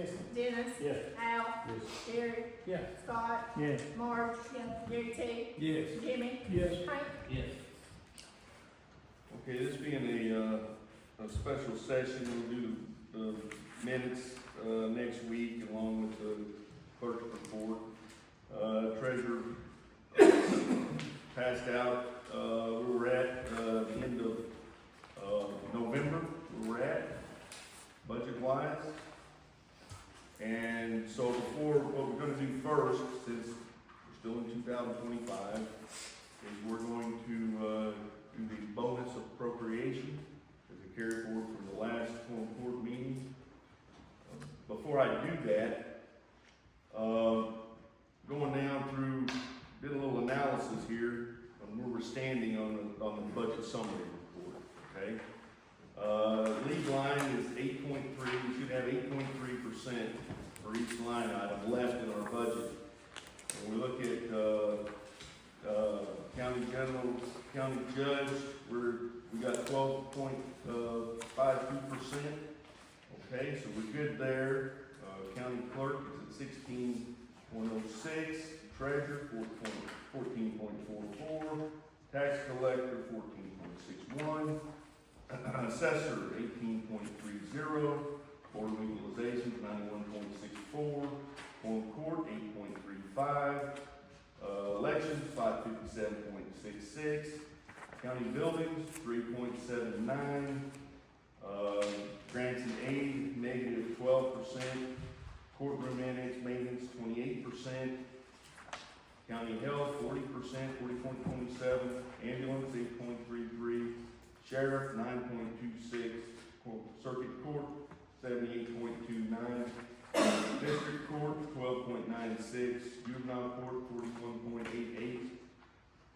Yes. Dennis. Yes. Al. Yes. Gary. Yes. Scott. Yes. Marge. Gary T. Yes. Jimmy. Yes. Hank. Yes. Okay, this being a special session, we'll do the minutes next week along with the clerk's report. Treasurer passed out where we're at the end of November, where we're at budget-wise. And so before, what we're going to do first, since we're still in 2025, is we're going to do the bonus appropriation as a carry forward from the last full court meeting. Before I do that, going down through, did a little analysis here on where we're standing on the budget summary report, okay? Lead line is 8.3, we should have 8.3% for each line item left in our budget. When we look at county general, county judge, we got 12.52%. Okay, so we're good there. County clerk is at 16.06, treasurer 14.44, tax collector 14.61, assessor 18.30, board of equalization 91.64, home court 8.35. Elections, 557.66. County buildings, 3.79. Grants and aid, negative 12%. Courtroom annex maintenance, 28%. County health, 40%, 40.27. Ambulance, 8.33. Sheriff, 9.26. Circuit court, 78.29. District court, 12.96, juvenile court, 41.88,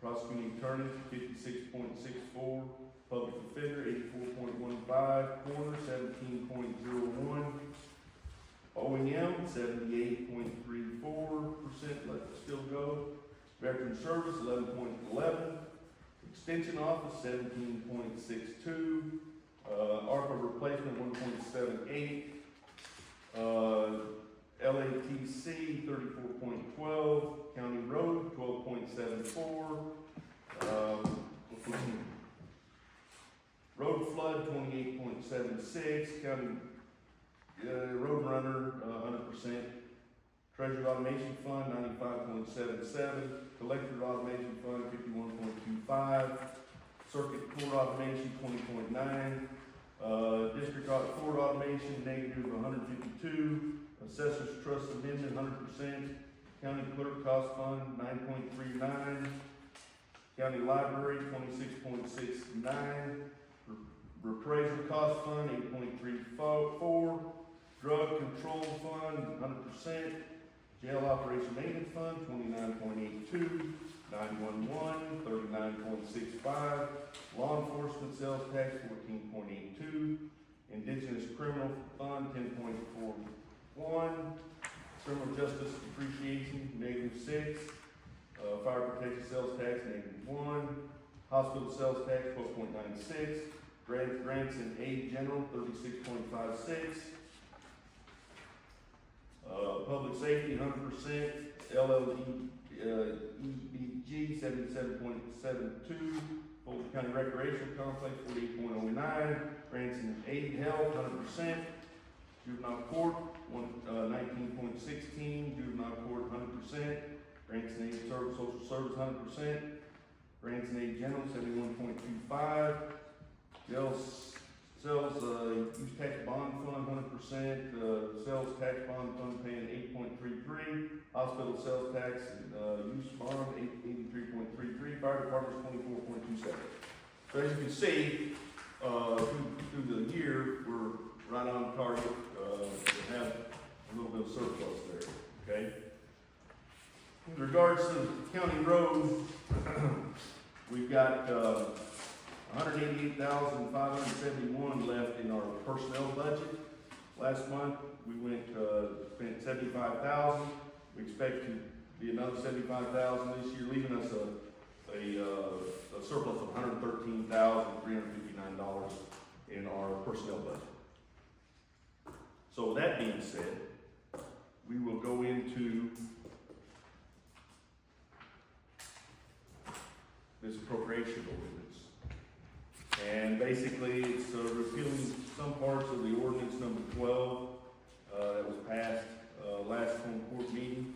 prosecuting attorney, 56.64, public defender, 84.15, coroner, 17.01, OEM, 78.34%, let it still go, veteran service, 11.11, extension office, 17.62, ARPA replacement, 1.78, LATC 34.12, county road 12.74, road flood 28.76, county road runner 100%, treasury automation fund 95.77, collector automation fund 51.25, circuit court automation 20.9. District court automation, negative 152. Assessors trust amendment, 100%. County clerk cost fund, 9.39. County library, 26.69. Appraisal cost fund, 8.34. Drug control fund, 100%. Jail operation maintenance fund, 29.82. 911, 39.65, law enforcement sales tax, 14.82, indigenous criminal fund, 10.41, criminal justice depreciation, -6, fire protection sales tax, -1, hospital sales tax, 12.96, grants and aid general, 36.56, public safety, 100%, LLD, EBG 77.72, Fulton County Recreation Complex 48.09, grants and aid health 100%, juvenile court 19.16, juvenile court 100%, grants and aid social service 100%, grants and aid general 71.25, sales use tax bond fund 100%, sales tax bond fund paying 8.33, hospital sales tax use bond 83.33, fire department 24.27. So as you can see, through the year, we're right on target to have a little bit of surplus there, okay? In regards to county road, we've got 188,571 left in our personnel budget. Last month, we spent 75,000. We expect to be another 75,000 this year, leaving us a surplus of $113,359 in our personnel budget. So with that being said, we will go into this appropriation ordinance. And basically, it's repealing some parts of the ordinance number 12 that was passed last home court meeting.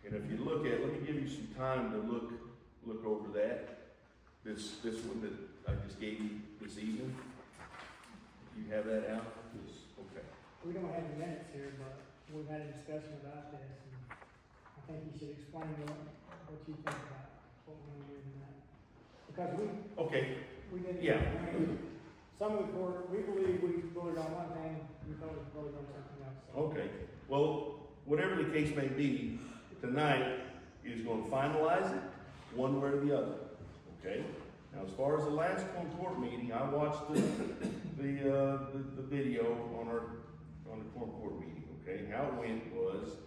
And if you look at, let me give you some time to look over that. This one that I just gave you this evening. You have that out? Yes. Okay. We don't have the minutes here, but we've had a discussion about this, and I think you should explain what you think about what we're gonna do tonight. Because we didn't. Yeah. I mean, some of the court, we believe we voted on one thing, we thought we voted on something else. So. Okay. Well, whatever the case may be, tonight is going to finalize it one way or the other. Okay? Now, as far as the last home court meeting, I watched the video on the home court meeting. Okay? How it went was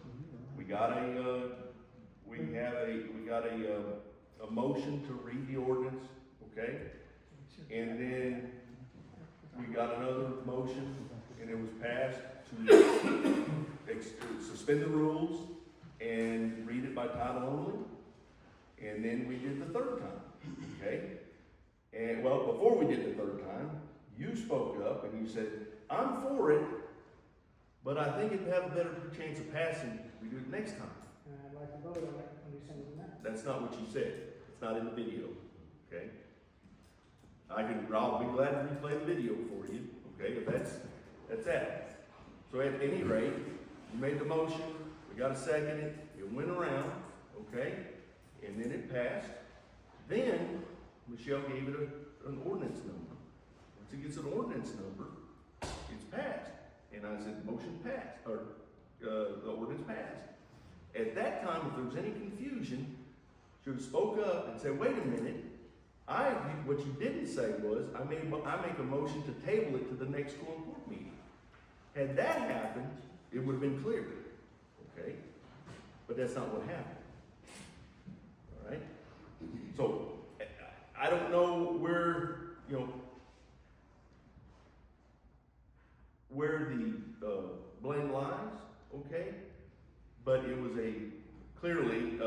we got a motion to read the ordinance. Okay? And then we got another motion, and it was passed to suspend the rules and read it by title only. And then we did the third time. Okay? And well, before we did the third time, you spoke up and you said, I'm for it, but I think it'd have a better chance of passing if we do it next time. And I'd like to vote on it when you send it tonight. That's not what you said. It's not in the video. Okay? I'll be glad to replay the video for you. Okay? If that's that. So at any rate, you made the motion, we got to second it, it went around, okay? And then it passed. Then Michelle gave it an ordinance number. Once it gets an ordinance number, it's passed. And I said, motion passed, or the ordinance passed. At that time, if there was any confusion, she would have spoke up and said, wait a minute, what you didn't say was, I make a motion to table it to the next court meeting. Had that happened, it would have been clear, okay? But that's not what happened, all right? So, I don't know where the blame lies, okay? But it was clearly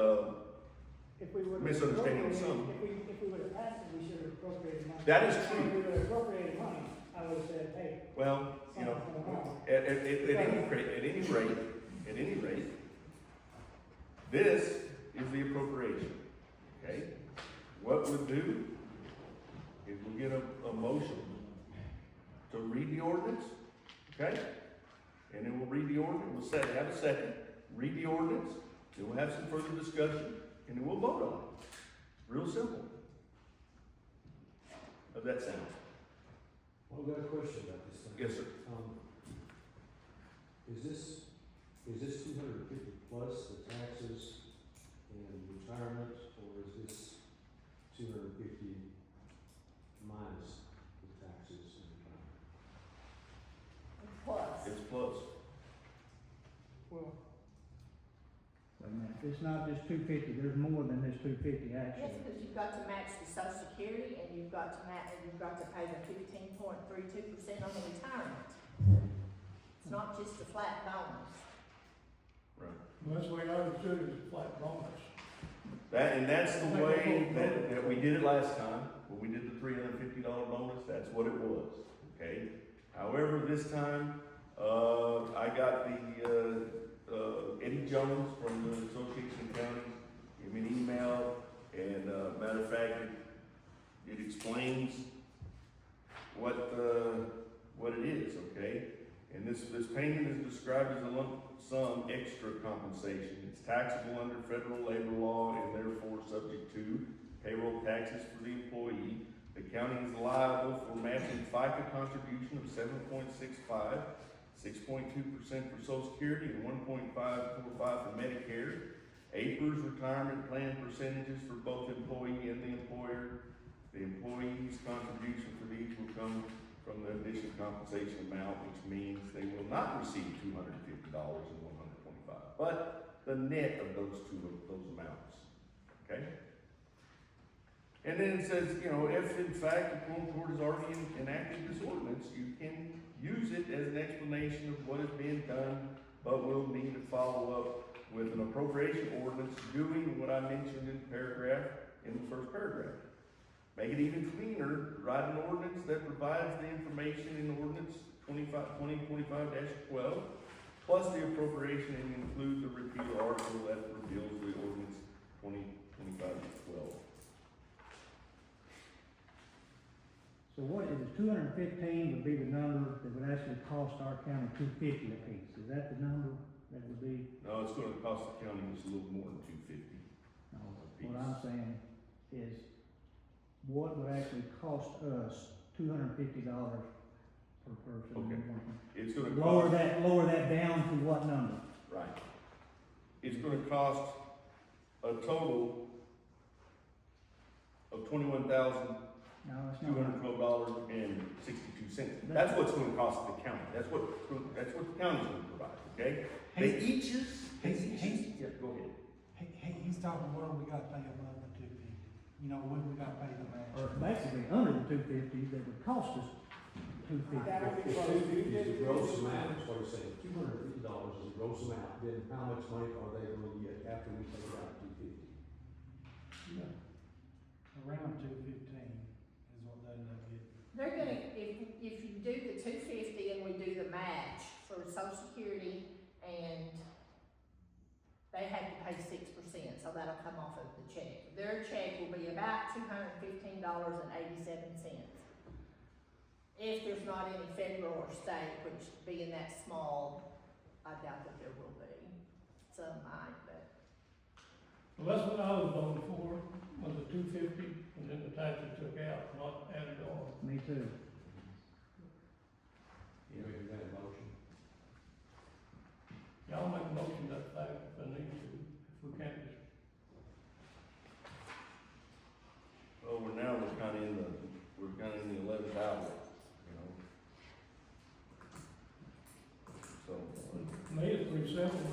misunderstanding of some. If we would have passed it, we should have appropriated money. That is If true. we would have appropriated money, I would have said, hey. Well, at any rate, this is the appropriation, okay? What we'll do is we'll get a motion to read the ordinance, okay? And then we'll read the ordinance, have a second, read the ordinance, then we'll have some further discussion, and then we'll vote on it. Real simple. How's that sound? Well, I've got a question about this thing. Yes, sir. Is this 250 plus the taxes and retirement, or is this 250 minus the taxes and retirement? Plus. It's plus. Well, Wait a minute, it's not just 250, there's more than this 250 Yes, actually. because you've got to match the Social Security and you've got to pay the 15.32% on the retirement. It's not just a flat bonus. Right. Well, that's the way I understood it, was a flat bonus. That's the way that we did it last time, when we did the $350 bonus, that's what it was, okay? However, this time, I got Eddie Jones from the Association of Counties, gave me an email, and matter of fact, it explains what it is, okay? And this payment is described as a lump sum extra compensation. It's taxable under federal labor law and therefore subject to payroll taxes for the employee. The county is liable for matching FICA contribution of 7.65, 6.2% for Social Security, and 1.545 for Medicare. APR's retirement plan percentages for both employee and the employer. The employee's contribution for these will come from the additional compensation amount, which means they will not receive $250 and $125, but the net of those amounts. Okay? And then it says, if in fact the home court has already enacted this ordinance, you can use it as an explanation of what is being done but we'll need to follow up with an appropriation ordinance doing what I mentioned in the first paragraph. Make it even cleaner, write an ordinance that provides the information in ordinance 2025-12, plus the appropriation and include the repeal article that repeals the ordinance 2025-12. So what is it, 215 would be the number that would actually cost our county 250 apiece, is that the number that would be? No, it's gonna cost the county just a little more than 250. No, what I'm saying is, what would actually cost us $250 per person? Okay. It's gonna Lower cost, that down to what number? right. It's gonna cost a total of $21,212.62. No, it's not. That's what's gonna cost the county. That's what the county's gonna provide, okay? They each is, yeah, go ahead. He's talking what we gotta pay above the 250, you know, when we gotta pay the match. Or basically under the 250, that would cost us 250. That would be If close. 250 is the gross amount, is what he's saying, $250 is the gross amount, then how much money are they gonna get after we pay out 250? Around 215 is what they end up getting. They're gonna, if you do the 250 and we do the match for Social Security, and they have to pay 6%, so that'll come off of the check. Their check will be about $215.87. If there's not any federal or state, which being that small, I doubt that there will be. Some might, but Well, that's what I was voting for, was the 250, and then the taxes took out, not added on. Me too. You know, you got a motion? Y'all make a motion that fact if they need to, if we can't just. Well, we're kinda in the 11th hour, you know? So, To me, it's pretty simple, we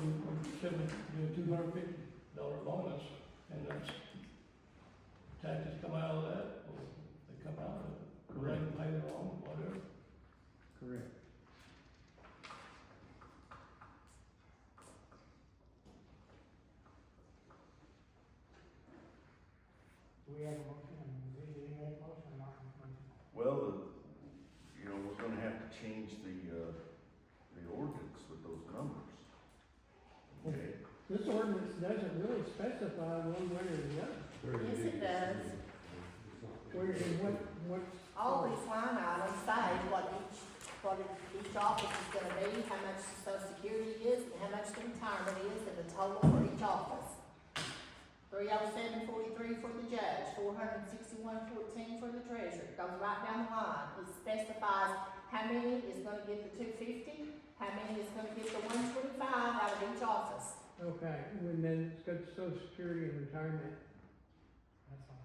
should do a $250 bonus, and that's, taxes come out of that, or they come out of it, correct, pay their own, whatever. Correct. Do we have a motion, and did you make a motion or not? well, we're gonna have to change the ordinance with those numbers. Okay? This ordinance doesn't really specify one way or the other. yes, it does. Where, and what? All these line items say what each office is gonna be, how much the Social Security is, and how much the retirement is, and the total for each office. 307.43 for the judge, 461.14 for the treasurer. It goes right down the line. It specifies how many is gonna get the 250, how many is gonna get the 125 out of each office. Okay, and then it's got Social Security and retirement.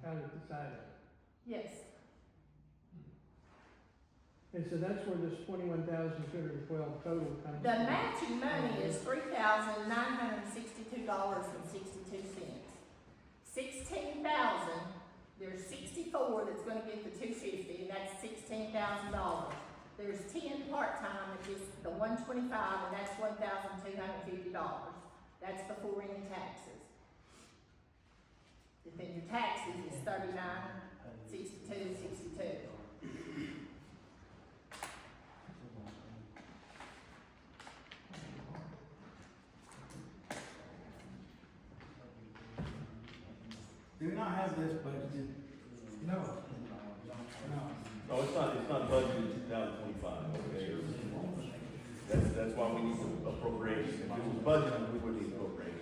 Out of the side of it. Yes, And so that's where this $21,212 total comes from. the matching money is $3,962.62. 16,000, there's 64 that's gonna get the 250, and that's $16,000. There's 10 part-time, which is the 125, and that's $1,250. That's before any taxes. And then your taxes is $39,62.62. Do we not have this budgeted? No. No. No, it's not budgeted in 2025, okay? That's why we need appropriation. If it was budgeted, we would need appropriation.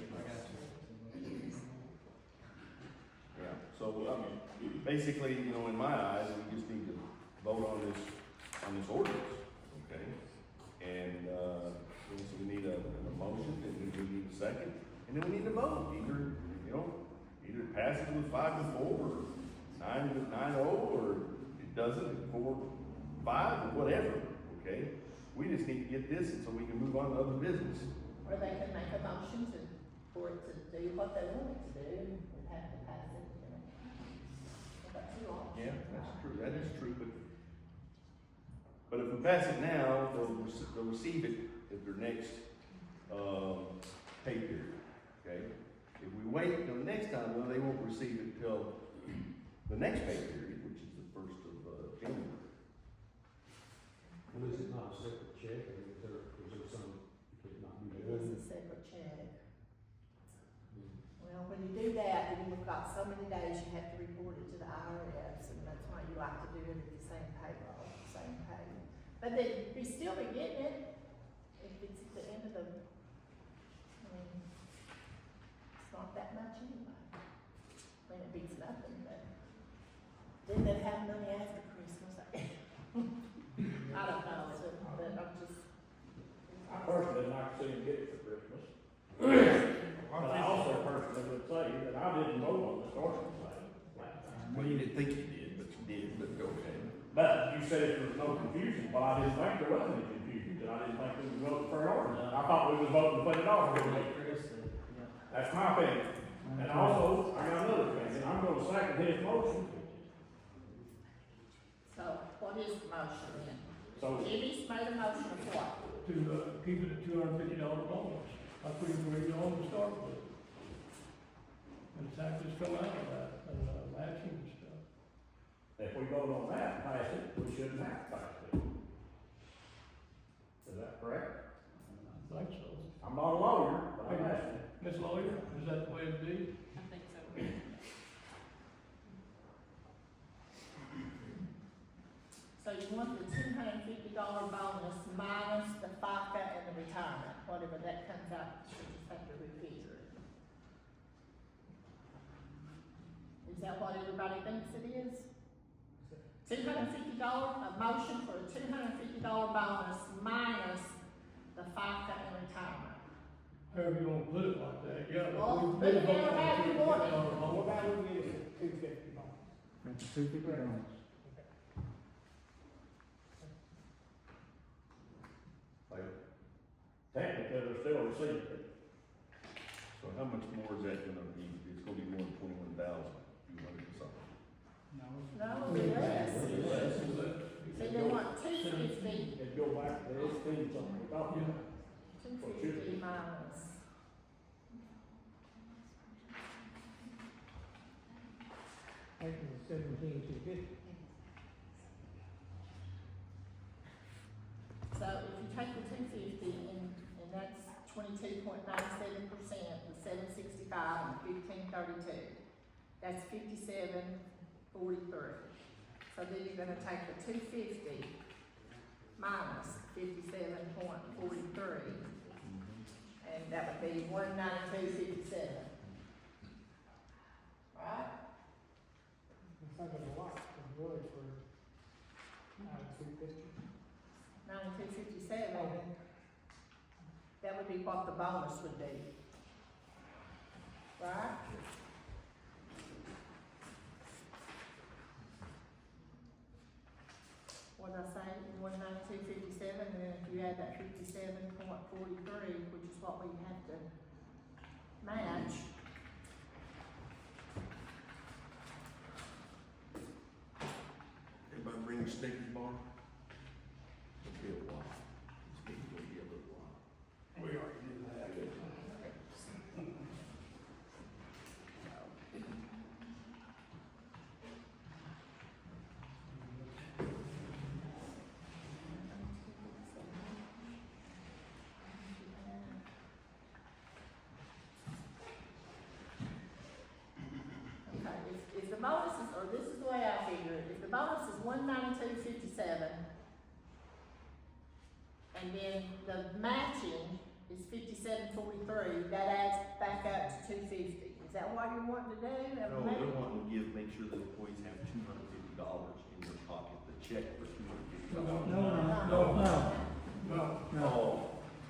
Yeah, so, basically, in my eyes, we just need to vote on this ordinance, okay? And, so we need a motion, and we need a second, and then we need to vote, either pass it with 5-4, or 9-0, or it doesn't, 4-5, or whatever, okay? We just need to get this so we can move on to other business. Or they can make a motion for it to do what they want it to do, and have to pass it, That's two options. Yeah, that's true, that is true, but if we pass it now, they'll receive it at their next, next time, well, they won't receive it till the next pay period, which is the first of, January. Well, is it not a separate check, or is there some, could it not be It done? is a separate check. Well, when you do that, then you've got so many days you have to report it to the IRS, and that's why you like to do it at the same payroll, same pay. But then we still be getting it if it's at the end of the, I mean, it's not that much anyway. I mean, it beats nothing, but then they have money after Christmas. I don't know, so, but I'm just. I personally like to see him get it for Christmas. But I also personally would say that I didn't vote on the starting salary last time. Well, you didn't think you did, but you did, but okay. But you said there was no confusion, well, I didn't think there was any confusion, and I didn't think we was voting for an ordinance. I thought we was voting to put it off every week. That's my opinion. And also, I got another thing, and I'm gonna second his motion. So, what is the motion then? So, Jimmy's made a motion of what? To, keep it at $250 bonus. I put it where you on to start with. And taxes come out of that, and, matching and stuff. if we vote on that and pass it, we shouldn't have to pass it. Is that correct? I think so. I'm not a lawyer, but I'm asking. Ms. Lawyer, is that the way it be? I think so. So you want the $250 bonus minus the FICA and the retirement, whatever that comes out, you just have to refigure it. Is that what everybody thinks it is? $250, a motion for a $250 bonus minus the FICA and retirement. However you wanna put it like that, yeah. Well, we put it vote down on how you want it. $250 What bonus. about we get it at $250 bonus? That's a $250 bonus. Technically, they're still receiving it. So how much more is that gonna be? It's gonna be more than 21,200 or something. No, less. So they want $250, It'd go back to the 18 something we talked about. $250 minus. I think it was $17,250. So if you take the $250 and that's 22.97%, the $765 and $15.32, that's $57.43. So then you're gonna take the $250 minus $57.43, and that would be $192.57. Right? It's not gonna lot, it's really for, $250. $92.57, that would be what the bonus would be. Right? What did I say, 192.57, and then if you add that 57.43, which is what we have to match. Everybody bring your stickers, bar? It'll be a while. This meeting's gonna be a little while. We already did that. Okay, if the bonus is, or this is the way I figure it, if the bonus is 192.57, and then the matching is 57.43, that adds back up to 250. Is that what you're wanting to do? No, they're wanting to make sure that employees have $250 in their pocket, the check for $250. No.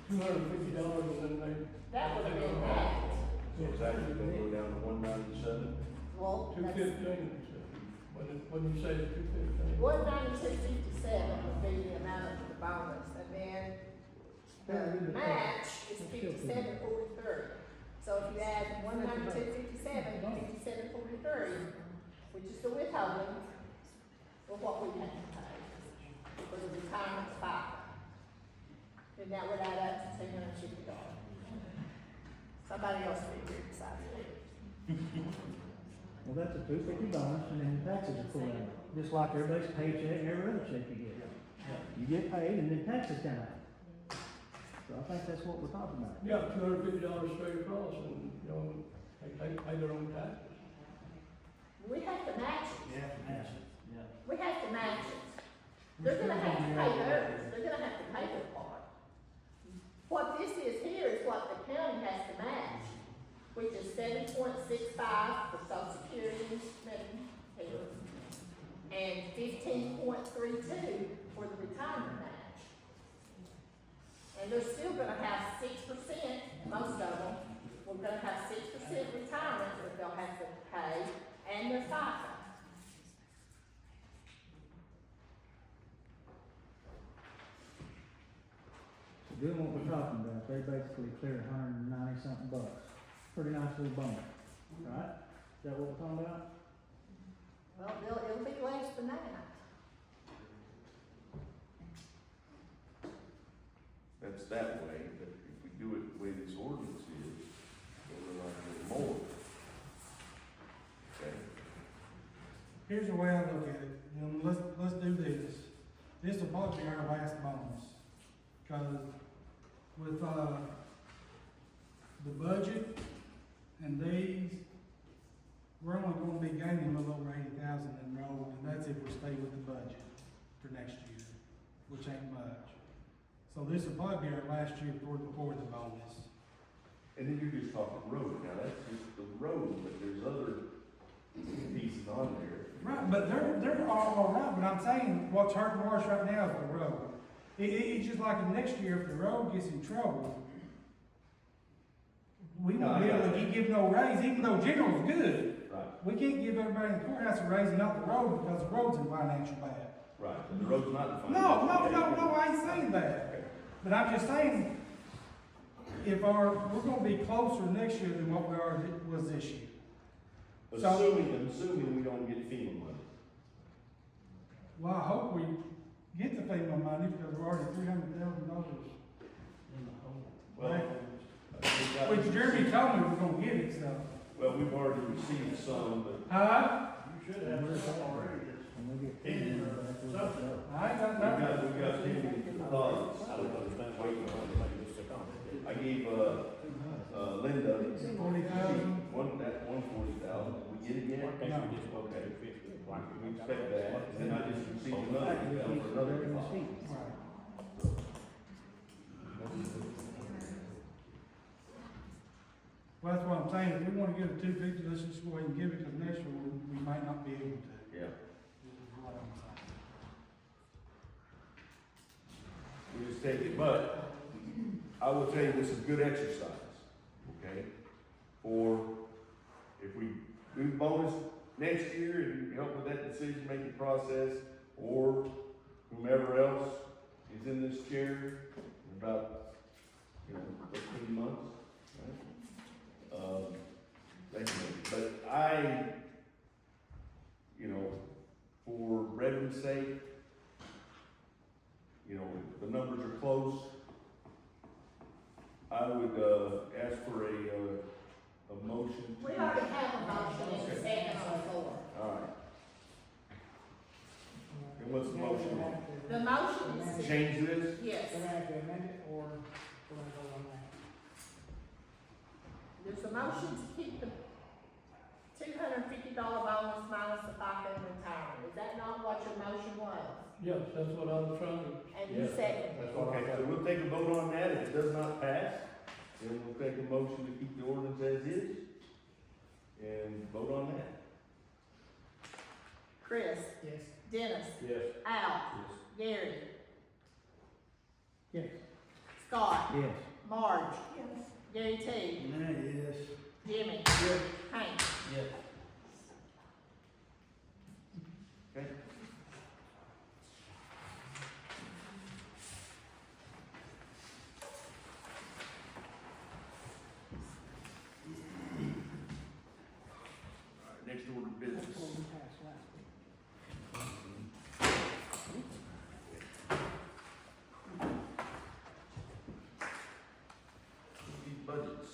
$250 and then they. That would have been that. So it's actually gonna go down to 197? Well, Two that's, fifteen, when you say 215. 192.57 would be the amount of the bonus, and then the match is 57.43. So if you add 192.57 to 57.43, which is the withholding, or what we have to pay for the retirement FICA, then that would add up to $250. Somebody else figure it beside you. Well, that's a $250 bonus, and then taxes are pulled out, just like everybody's paycheck and every other check you get. You get paid, and then taxes come out. So I think that's what we're talking about. Yeah, $250 straight across, and, you know, they pay their own taxes. We have to match it. Yeah, that's it. We have to match it. They're gonna have to pay theirs, they're gonna have to pay their part. What this is here is what the county has to match, which is 7.65 for social security and Medicare, and 15.32 for the retirement match. And they're still gonna have 6%, most of them, we're gonna have 6% retirement that they'll have to pay, and their FICA. Doing what we're talking about, they basically cleared $190-something bucks. Pretty nice little bonus, right? Is that what we're talking about? Well, it'll be less than that. That's that way, but if we do it the way this ordinance is, we're not getting more. Okay? Here's the way I look at it, you know, let's do this. This will probably be our last bonus. Cause with, the budget and these, we're only gonna be gaining a little over 80,000 in road, and that's if we stay with the budget for next year, which ain't much. So this will probably be our last year before the bonus. And then you're just talking road, now that's just the road, but there's other pieces on there. Right, but they're all right, but I'm saying what's hurting worse right now is the road. It's just like next year, if the road gets in trouble, we won't be able to give no raise, even though general's good. Right, We can't give everybody in the courthouse a raise and not the road because the road's in financial bad. right, but the road's not defined. No, I ain't saying that. But I'm just saying, we're gonna be closer next year than what we already was this year. Assuming we don't get FEMA money. Well, I hope we get the FEMA money because we're already $300,000 in the hole. Well, Which Jeremy told me we're gonna get it, so. well, we've already received some, but Huh? You should have some already. When we get Ten or something. I ain't got we nothing. got pending deposits. I don't understand why you want to make this so complicated. I gave, Linda, 40,000. that 140,000, we get it yet? Why can't you just vote Okay. 250? Why can't We we expect that, and then I just received another email for another deposit. Right. Well, that's what I'm saying, if we wanna give it 250, let's just go ahead and give it, cause next year we might not be able to. Yeah, This is what I'm saying. we just take it, but I will tell you, this is good exercise, okay? For, if we do bonus next year and help with that decision-making process, or whomever else is in this chair in about, 15 months, right? But I, for revenue's sake, the numbers are close. I would, ask for a motion. We already have a motion in the second on the floor. Alright. And what's the motion? The motion is, Change this? yes, We're gonna have to amend it, or we're gonna go on that. there's a motion to keep the $250 bonus minus the FICA and retirement. Is that not what your motion was? Yes, that's what I was trying to. And you seconded That's it. what I Okay, so we'll take a vote on that. If it does not pass, then we'll take a motion to keep the ordinance as is and vote on that. Chris, Yes. Dennis, Yes. Al, Gary, Yes. Scott, Yes. Marge, Gary T, Yes. Jimmy, Hank. Yes. Okay? All right, next order of business. That's what we passed last week. These budgets.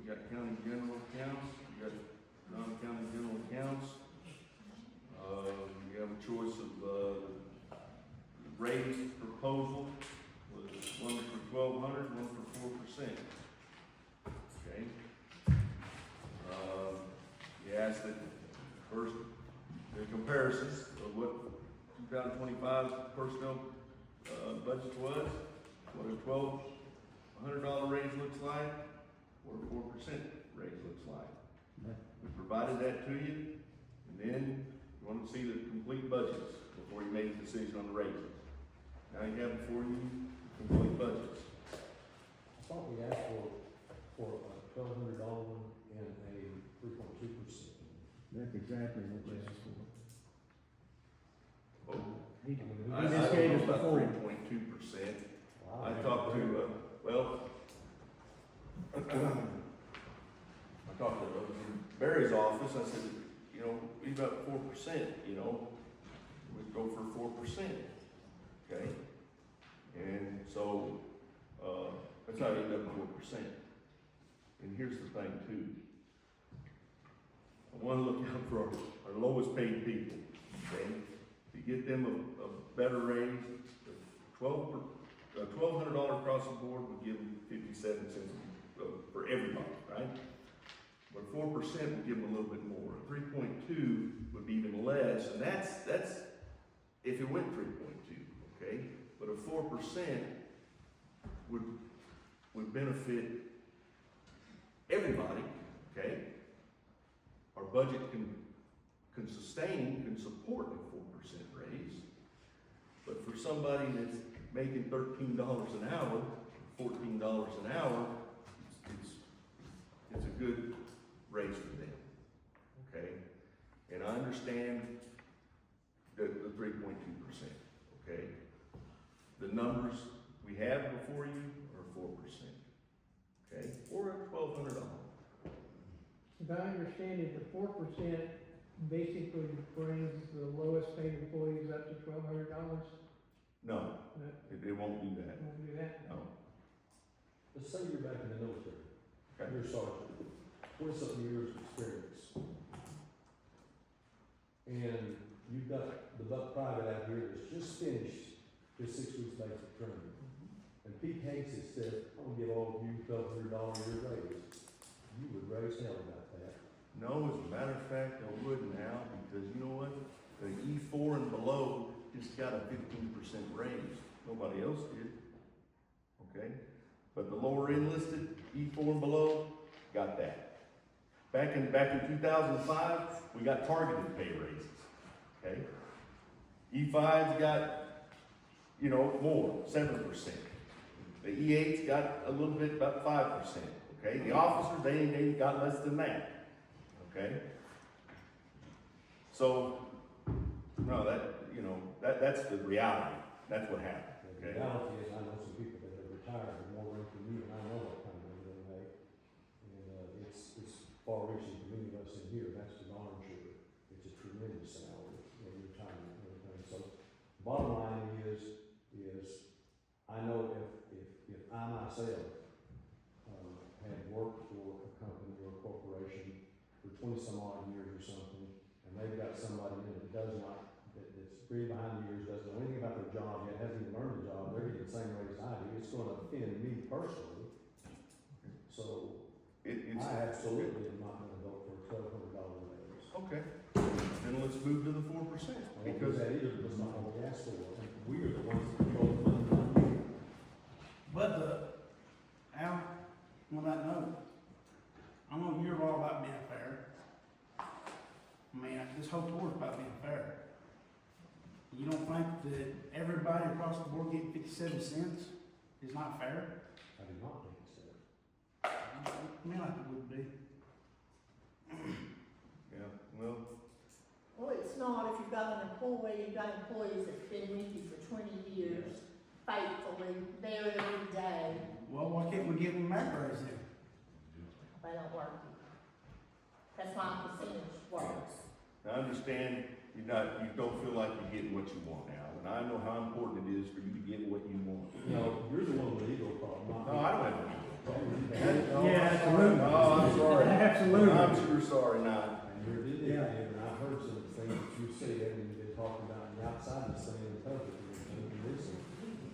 you got county general accounts, you got non-county general accounts. You have a choice of, raise proposal was one for 1,200, one for 4%. Okay? You asked that first, the comparisons of what 2025 personnel, budget was, what a $1,200 raise looks like, what a 4% raise looks like. We provided that to you, and then you want to see the complete budgets before you make a decision on the raises. Now you have before you the complete budgets. I thought we asked for a $1,200 and a 3.2%. That's exactly what we asked for. Oh, He I just don't gave know us about before. 3.2%. Wow. I talked to, I talked to Barry's office, I said, you know, we got 4%, you know, we'd go for 4%, okay? And so, that's how you end up with 4%. And here's the thing too. I wanna look out for our lowest paid people, okay? To get them a better raise, $1,200 across the board would give them 57 cents for everybody, right? But 4% would give them a little bit more. 3.2 would be even less, and that's if it went 3.2, okay? But a 4% would benefit everybody, okay? Our budget can sustain, can support a 4% raise. But for somebody that's making $13 an hour, $14 an hour, it's a good raise for them, okay? And I understand the 3.2%, okay? The numbers we have before you are 4%, okay? Or at $1,200. If I understand it, the 4% basically brings the lowest paid employees up to $1,200. No, it won't do that, Won't do that. no. Let's say you're back in the military. Okay. You're a sergeant, 20-something years of experience. And you've got the buck private out here that's just finished his 6 weeks basic training. And Pete Hanks has said, I'm gonna give all of you $1,200 a year raise. You would raise hell about that. No, as a matter of fact, I would now, because you know what? The E4 and below just got a 15% raise. Nobody else did, okay? But the lower enlisted, E4 and below, got that. Back in 2005, we got targeted pay raises, okay? E5's got, you know, more, 7%. The E8's got a little bit, about 5%, okay? The officers, they got less than that, okay? So, no, that's the reality. That's what happened, The okay? reality is, I know some people that have retired and more rank than you, and I know what kind of money they make. And, it's far reaching for many of us in here, that's the darn sure. It's a tremendous salary, retirement and everything. So, bottom line is, I know if I myself, had worked for a company or a corporation for 20-some odd years or something, and they've got somebody in that does not, that's pretty behind the years, doesn't know anything about their job yet, hasn't even learned the job, they're getting the same raise I do, it's gonna offend me personally. So, I absolutely am not gonna vote for a $1,200 raise. Okay, then let's move to the 4%, I won't do because that either, because it's not what we asked for, and we are the ones that control the money, not you. But Al, on that note, I know you're all about being fair. I mean, this whole tour is about being fair. You don't think that everybody across the board getting 57 cents is not fair? I do not think it's fair. I mean, like it would be. yeah, well, Well, it's not, if you've got an employee, you've got employees that've been with you for 20 years, faithfully, there every day, Well, why can't we give them that raise then? they don't work. That's why percentage works. I understand you don't feel like you're getting what you want now, and I know how important it is for you to get what you want. No, you're the one with the ego problem, not me. No, I don't have an ego problem. Yeah, it's a room. No, Absolutely. I'm sure sorry now. And you're did, and I've heard some of the things that you said, and you've been talking about the outside of this thing in the public, and listen,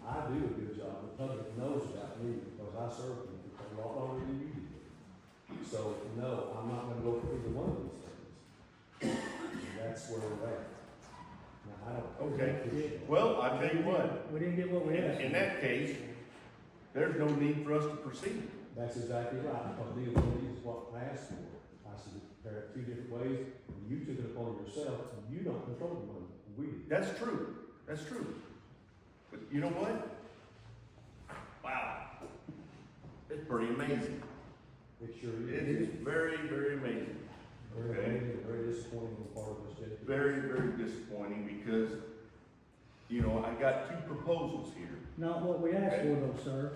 I do a good job, the public knows about me, because I served them for a lot longer than you did. So, no, I'm not gonna go through either one of these things. And that's where we're at. Now, I don't. Okay. Well, I tell you what, We didn't get what we asked. in that case, there's no need for us to proceed. That's exactly right, because neither one of these is what I asked for. I said, there are two different ways, and you took it upon yourself, and you don't control the money, we did. That's true, that's true. But you know what? Wow. It's pretty amazing. It sure It is. is very, very amazing. Very Okay. amazing and very disappointing on the part of us, Jake. Very, very disappointing because, you know, I got two proposals here. Not what we asked for though, sir.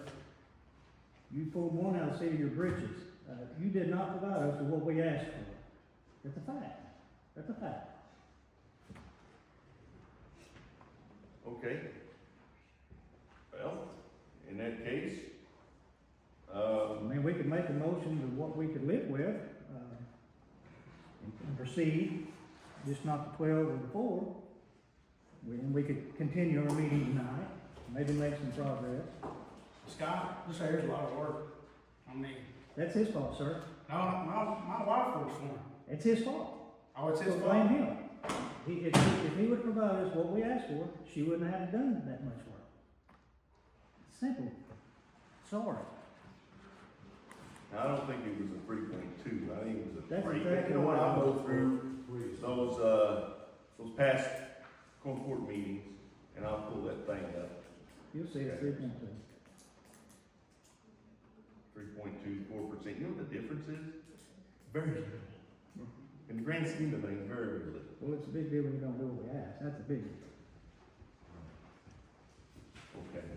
You pulled one out of the seat of your britches. You did not provide us with what we asked for. That's a fact. That's a fact. Okay. Well, in that case, I mean, we could make a motion to what we could live with, and proceed, just not the 12 or the 4. And we could continue our meeting tonight, maybe make some progress. Scott, this here's a lot of work. I mean, That's his fault, sir. no, my wife works for him. It's his fault. Oh, it's his So fault? blame him. If he would provide us what we asked for, she wouldn't have done that much work. Simple. Sorry. I don't think it was a 3.2. I think it was a That's 3. exactly You know what? what I'll it go was. through those past court meetings and I'll pull that thing up. You'll see it's 3.2. 3.2, 4%. You know what the difference is? Very little. In the grand scheme of things, very, very little. Well, it's a big deal when you don't do what we ask. That's a big deal. Okay.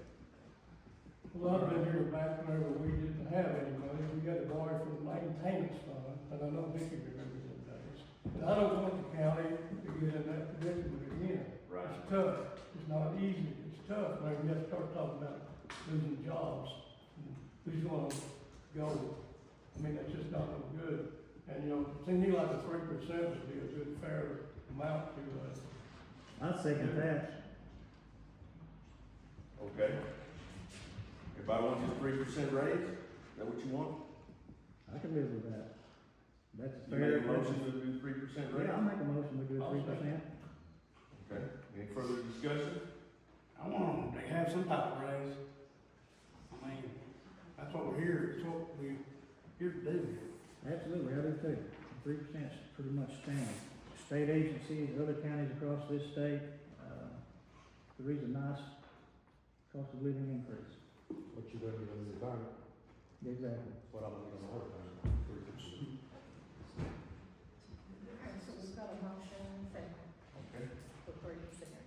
Well, I've been here back whenever we didn't have any money, we got to borrow from the maintenance fund, and I know Vicky remembers them days. And I don't want the county to get in that predicament again. Right. It's tough, it's not easy, it's tough, now we have to start talking about losing jobs. And who's gonna go? I mean, that's just not no good. And, you know, it seems to me like the 3% would be a good, fair amount to, I'd second that. Okay. Everybody wants a 3% raise? Is that what you want? I can live with that. That's You fair. make a motion to do 3% raise? Yeah, I'll make a motion, we do a I'll 3%. Okay. Any further discussion? I want them to have some type of raise. I mean, that's what we're here, it's what we're here to do. Absolutely, I do too. 3% is pretty much standard. State agencies, other counties across this state, there is a nice cost of living increase. What you doing in the environment, Exactly. that's what I'm doing on our time. Okay, so we've got a motion, second, Okay. for 3%.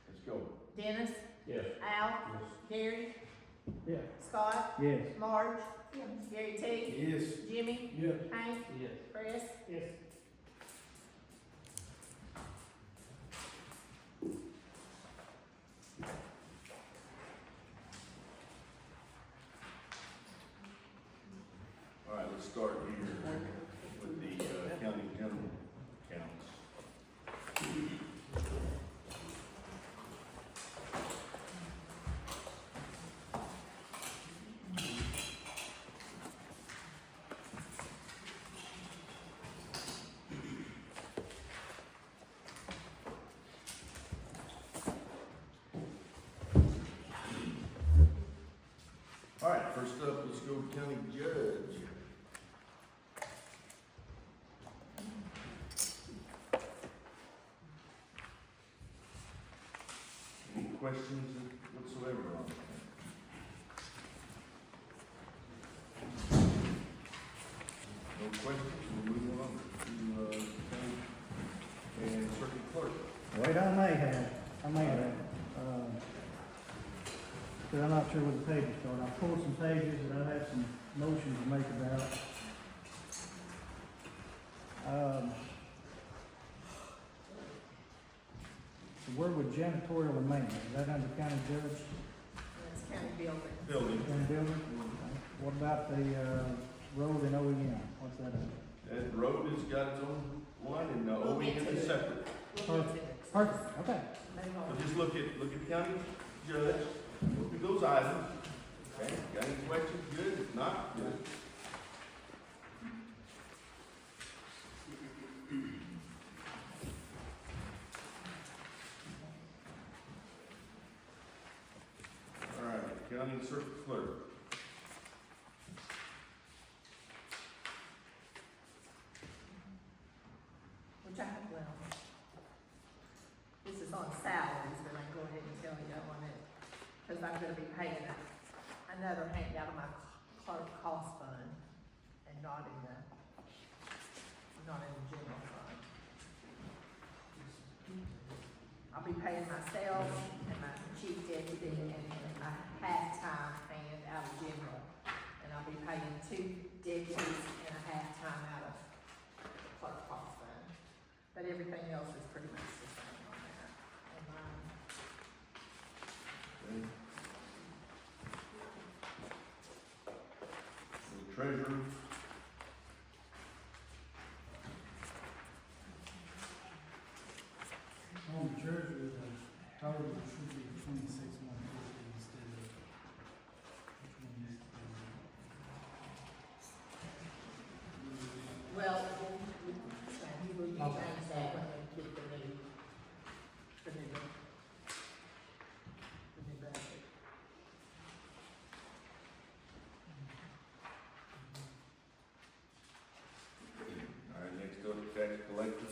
Let's go. Dennis, Yes. Al, Yes. Gary, Yeah. Scott, Yes. Marge, Gary T, Yes. Jimmy, yes. Hank, Yes. Chris. Yes. All right, let's start here with the county general accounts. All right, first up, let's go to county judge. Any questions whatsoever on that? No questions, we'll move on to, county and circuit clerk. Wait, I may have, because I'm not sure where the pages start. I pulled some pages and I have some motions to make about. The word with janitorial and maintenance, is that under county judge, That's county building. Building, county builder? What about the, road and OEM, what's that under? that road has got its own one, and We'll OEM get to is it. separate. We'll get to it. Perfect, okay. Move So on. just look at the county judge, look at those items, okay, got any questions, good, if not, good. All right, county circuit clerk. Which I, well, this is on salaries, but I'm going ahead and tell you on it, because I'm gonna be paying another hand out of my clerk cost fund and not in the general fund. I'll be paying myself and my chief deputy and a half-time hand out of general. And I'll be paying 2 deputies and a half-time out of clerk cost fund. But everything else is pretty much the same on that. And Okay. The treasurer, On the treasurer, the total should be 26,150 instead of 28,000. well, you will change that when we get the new budget. all right, next up, tax collector.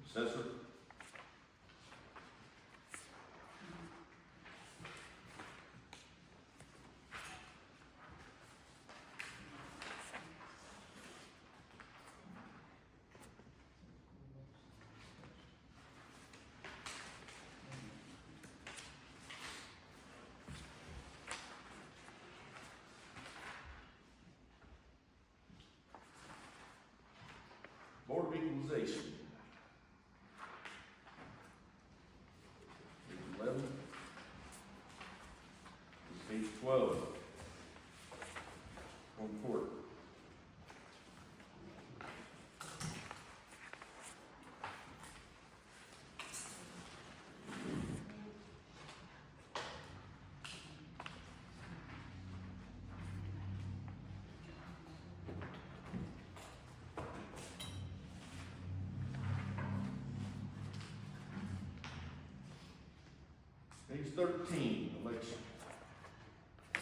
Assessor, Board of Equalization. Page 11. Page 12. On court. Page 13, election. As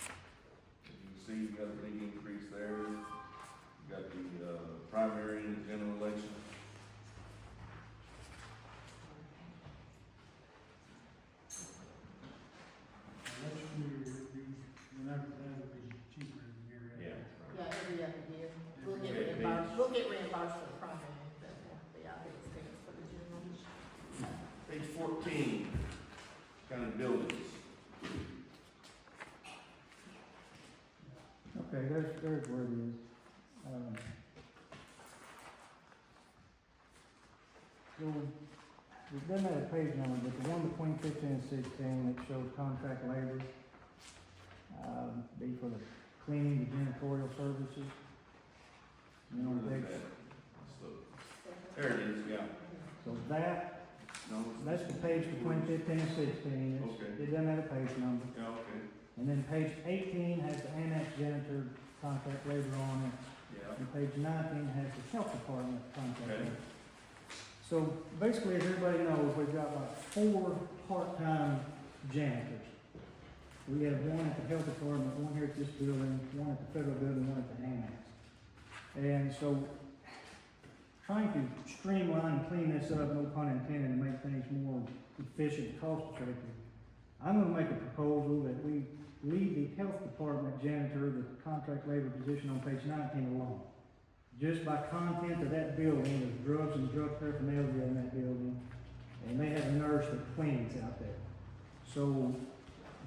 you can see, you got a big increase there. You got the primary and the general election. Next year, whenever that would be cheaper every year. Yeah, every other year. We'll get Okay, reimbursed, for the primary, but the other expense for the general. Page 14, county buildings. Okay, there's where it is. So, it doesn't have a page number, but the one between 15 and 16 that shows contract labor, be for the cleaning, the janitorial services. You know, Where is they, that? Let's look. There it is, yeah. so that, No, that's the page between 15 and 16. Okay. It doesn't have a page number. Yeah, okay, And then page 18 has the annex janitor contract labor on it. yeah. And page 19 has the health department contract Okay. labor. So basically, as everybody knows, we've got like 4 part-time janitors. We have one at the health department, one here at this building, one at the federal building, one at the annex. And so, trying to streamline and clean this up, no pun intended, and make things more efficient, cost effective, I'm gonna make a proposal that we leave the health department janitor, the contract labor position on page 19 alone. just by content of that building, there's drugs and drug paraphernalia in that building, and they have a nurse that cleans out there. So,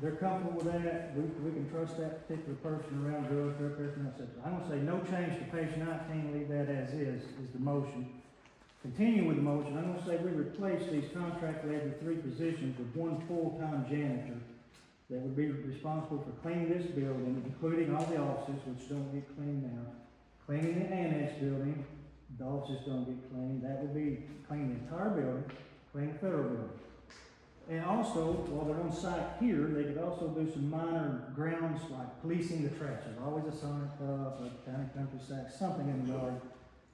they're comfortable with that, we can trust that particular person around drugs, drug paraphernalia, etc. I'm gonna say no change to page 19, leave that as is the motion. Continue with the motion, I'm gonna say we replace these contract labor 3 positions with 1 full-time janitor that would be responsible for cleaning this building, including all the offices, which don't get cleaned now, cleaning the annex building, the offices don't get cleaned, that would be cleaning the entire building, cleaning the federal building. And also, while they're on site here, they could also do some minor grounds like policing the trash. There's always a Sonic Club, a county country sack, something in the yard.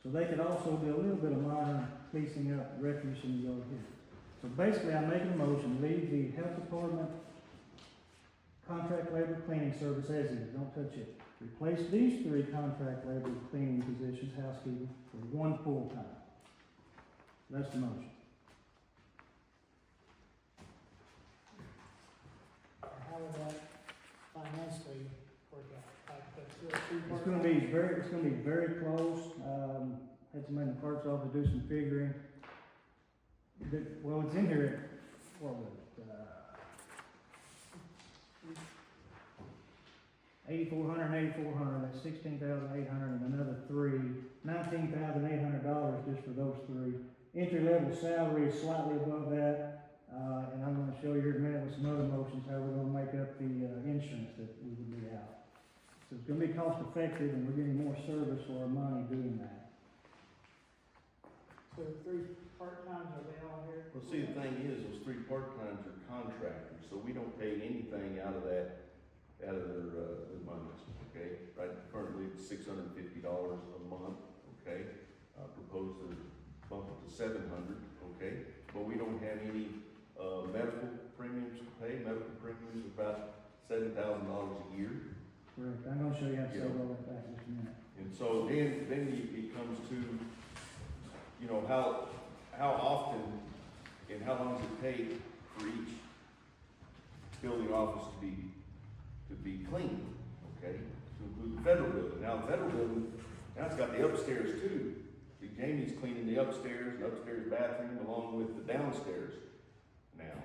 So they could also do a little bit of minor policing up refuse in the yard here. So basically, I'm making a motion, leave the health department contract labor cleaning service as is, don't touch it. Replace these 3 contract labor cleaning positions, housekeeping, with 1 full-time. That's the motion. How would that financially work out? Like the 2 or 3 It's gonna be very close. Had somebody in the clerk's office do some figuring. Well, it's in here at, what was it, 8,400, that's 16,800, and another 3, $19,800 just for those 3. Entry level salary is slightly above that, and I'm gonna show you here in a minute with some other motions how we're gonna make up the insurance that we would be out. So it's gonna be cost effective, and we're getting more service for our money doing that. So the 3 part-times, are they all here? Well, see, the thing is, those 3 part-times are contractors, so we don't pay anything out of their monies, okay? Right, currently it's $650 a month, okay? Proposed to bump it to $700, okay? But we don't have any, medical premiums to pay. Medical premiums are about $7,000 a year. Correct, I'm gonna show you how to save all that back in just a minute. And so then it comes to, you know, how often and how long does it take for each building office to be cleaned, okay? To include the federal building. Now, the federal building, now it's got the upstairs too. See, Jamie's cleaning the upstairs bathroom along with the downstairs now,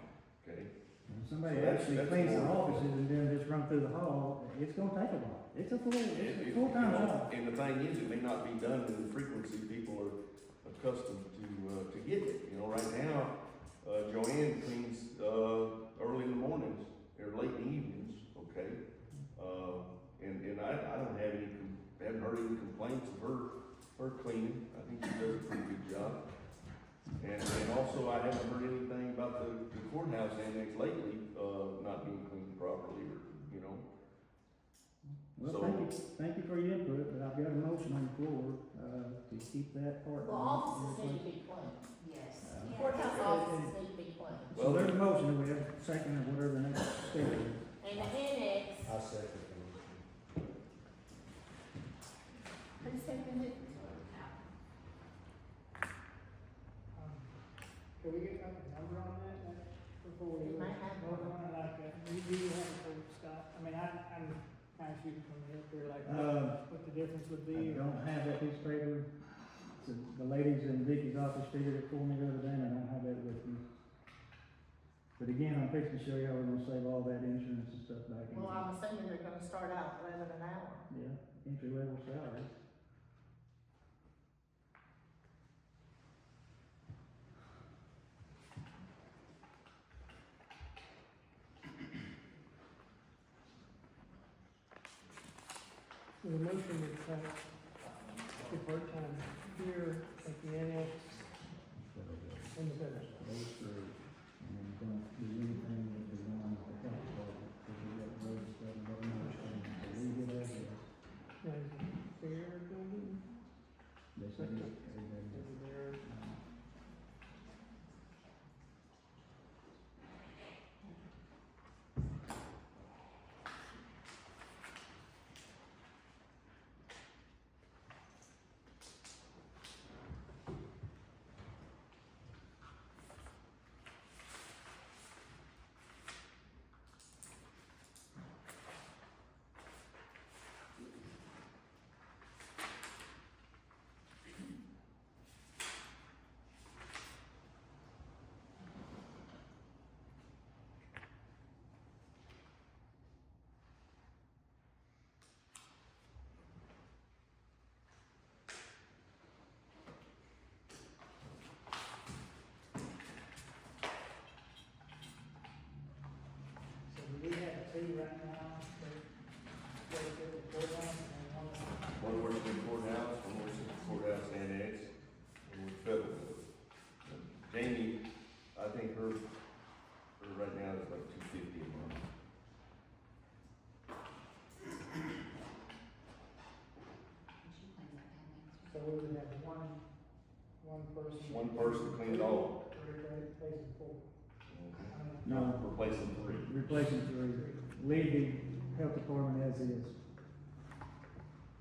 okay? When somebody So that's actually cleans the more- offices and then just run through the hall, it's gonna take a while. It's a full-time You know, job. and the thing is, it may not be done in the frequency people are accustomed to get it. You know, right now, Joanne cleans, early in the mornings, or late in the evenings, okay? And I don't have haven't heard any complaints of her cleaning. I think she does a pretty good job. And also, I haven't heard anything about the courthouse annex lately, not being cleaned properly, or, you know. Well, So- thank you for your input, but I've got a motion on the floor, to keep that part. The offices need to be cleaned. Yes. Courthouse offices need to be cleaned. So there's a motion, do we have a second or whatever the next step is? And the annex, I second the motion. who seconded it? Can we get like a number on that, like, before we? We might have vote one. on it, like, do you have it for Scott? I mean, I'm kind of shooting from the hip here, like, what the difference would I be. don't have that piece of paper. The ladies in Vicky's office figured it for me the other day, and I don't have that with me. But again, I'm fixing to show you how we're gonna save all that insurance and stuff back in. Well, I'm assuming they're gonna start out 11 an hour. Yeah, entry level salary. So the motion would take the part-time here at the annex in the federal. Those three, and then don't do anything with the one with the health department, because we got roads stuff, and other motion, so we get that, Now, is it fair building? yes, I do, everybody does. Is there? Jamie, I think her right now is like $250 a month. So we would have one person. One person clean it all. Replacing four. No, Replacing 3. replacing 3. Leave the health department as is.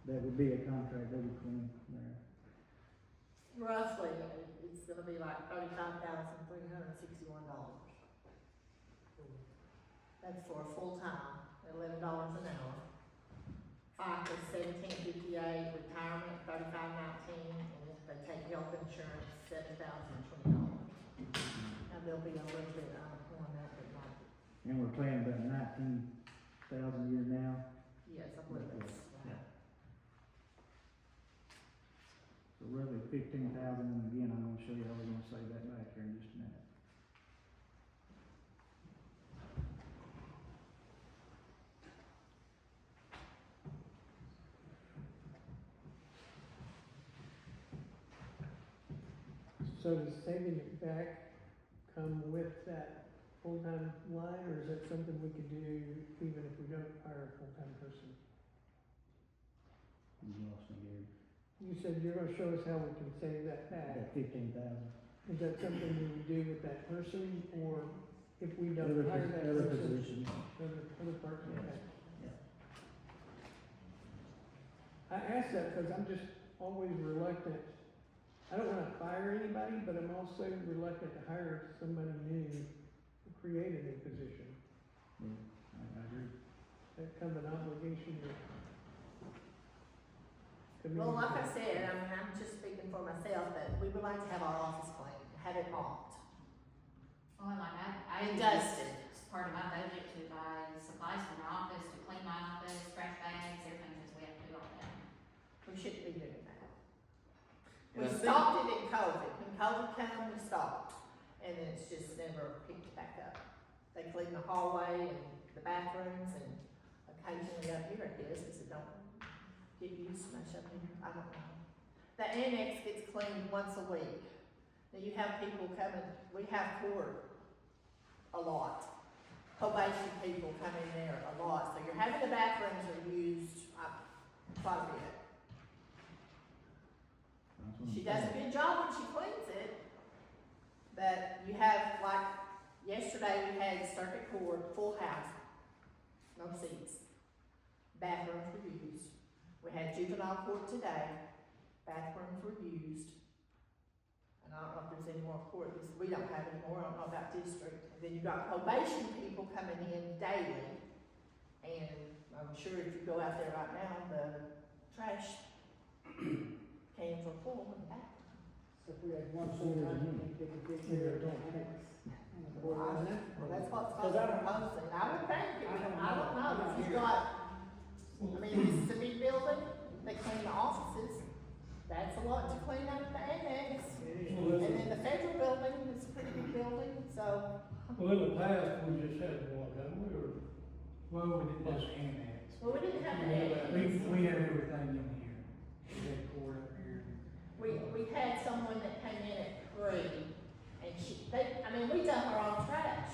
That would be a contract, they would clean there. Roughly, it's gonna be like $35,361. That's for a full-time, $11 an hour. FICA $17.58, retirement $35.19, and if they take health insurance, $7,020. Now there'll be a little bit on that, but not, And we're paying about 19,000 a year now. yes, I believe that's right. So roughly 15,000, and again, I'm gonna show you how we're gonna save that back here in just a minute. So does saving it back come with that full-time line, or is that something we could do even if we don't hire a full-time person? You lost me, Gary. You said you're gonna show us how we can save that back. About 15,000. Is that something we would do with that person, or if we don't Other hire that other person? positions. Other person, Yes. okay. Yeah. I ask that because I'm just always reluctant. I don't wanna fire anybody, but I'm also reluctant to hire somebody new to create a new position. Yeah, I agree. That kind of an obligation to. Well, like I said, I'm just speaking for myself, but we would like to have our office cleaned, have it mopped. Well, like I And use dusted. it as part of my budget to buy supplies for my office, to clean my office, trash bags, everything, because we have to do all that. We shouldn't be doing that. And We I think- stopped it in COVID. When COVID came, we stopped. And then it's just never picked back up. They clean the hallway and the bathrooms and occasionally up here, I guess, because it don't get used much up here. I don't know. The annex gets cleaned once a week. Now you have people coming, we have court a lot. Probation people come in there a lot. So you're having the bathrooms are used quite a bit. That's what I'm She does a saying. good job when she cleans it, but you have, like, yesterday we had circuit court, full house, no seats. Bathrooms were used. We had juvenile court today, bathrooms were used. And I don't know if there's any more court, we don't have any more, I don't know about district. And then you've got probation people coming in daily. And I'm sure if you go out there right now, the trash cans are full in the back. So if we had one full-time, they could take care of that. Well, that's what's Cause called I don't- proposing. I would think, I don't know, I'm if not you've here. got, I mean, this is a big building, they clean the offices. That's a lot to clean up the annex. And then the federal building is a pretty big building, so. Well, in the past, we just had one, haven't we, or? Well, we didn't have annex. Well, we didn't have an Yeah. annex. We had everything in here. We had court up here. We had someone that came in at 3, and I mean, we dump our own trash.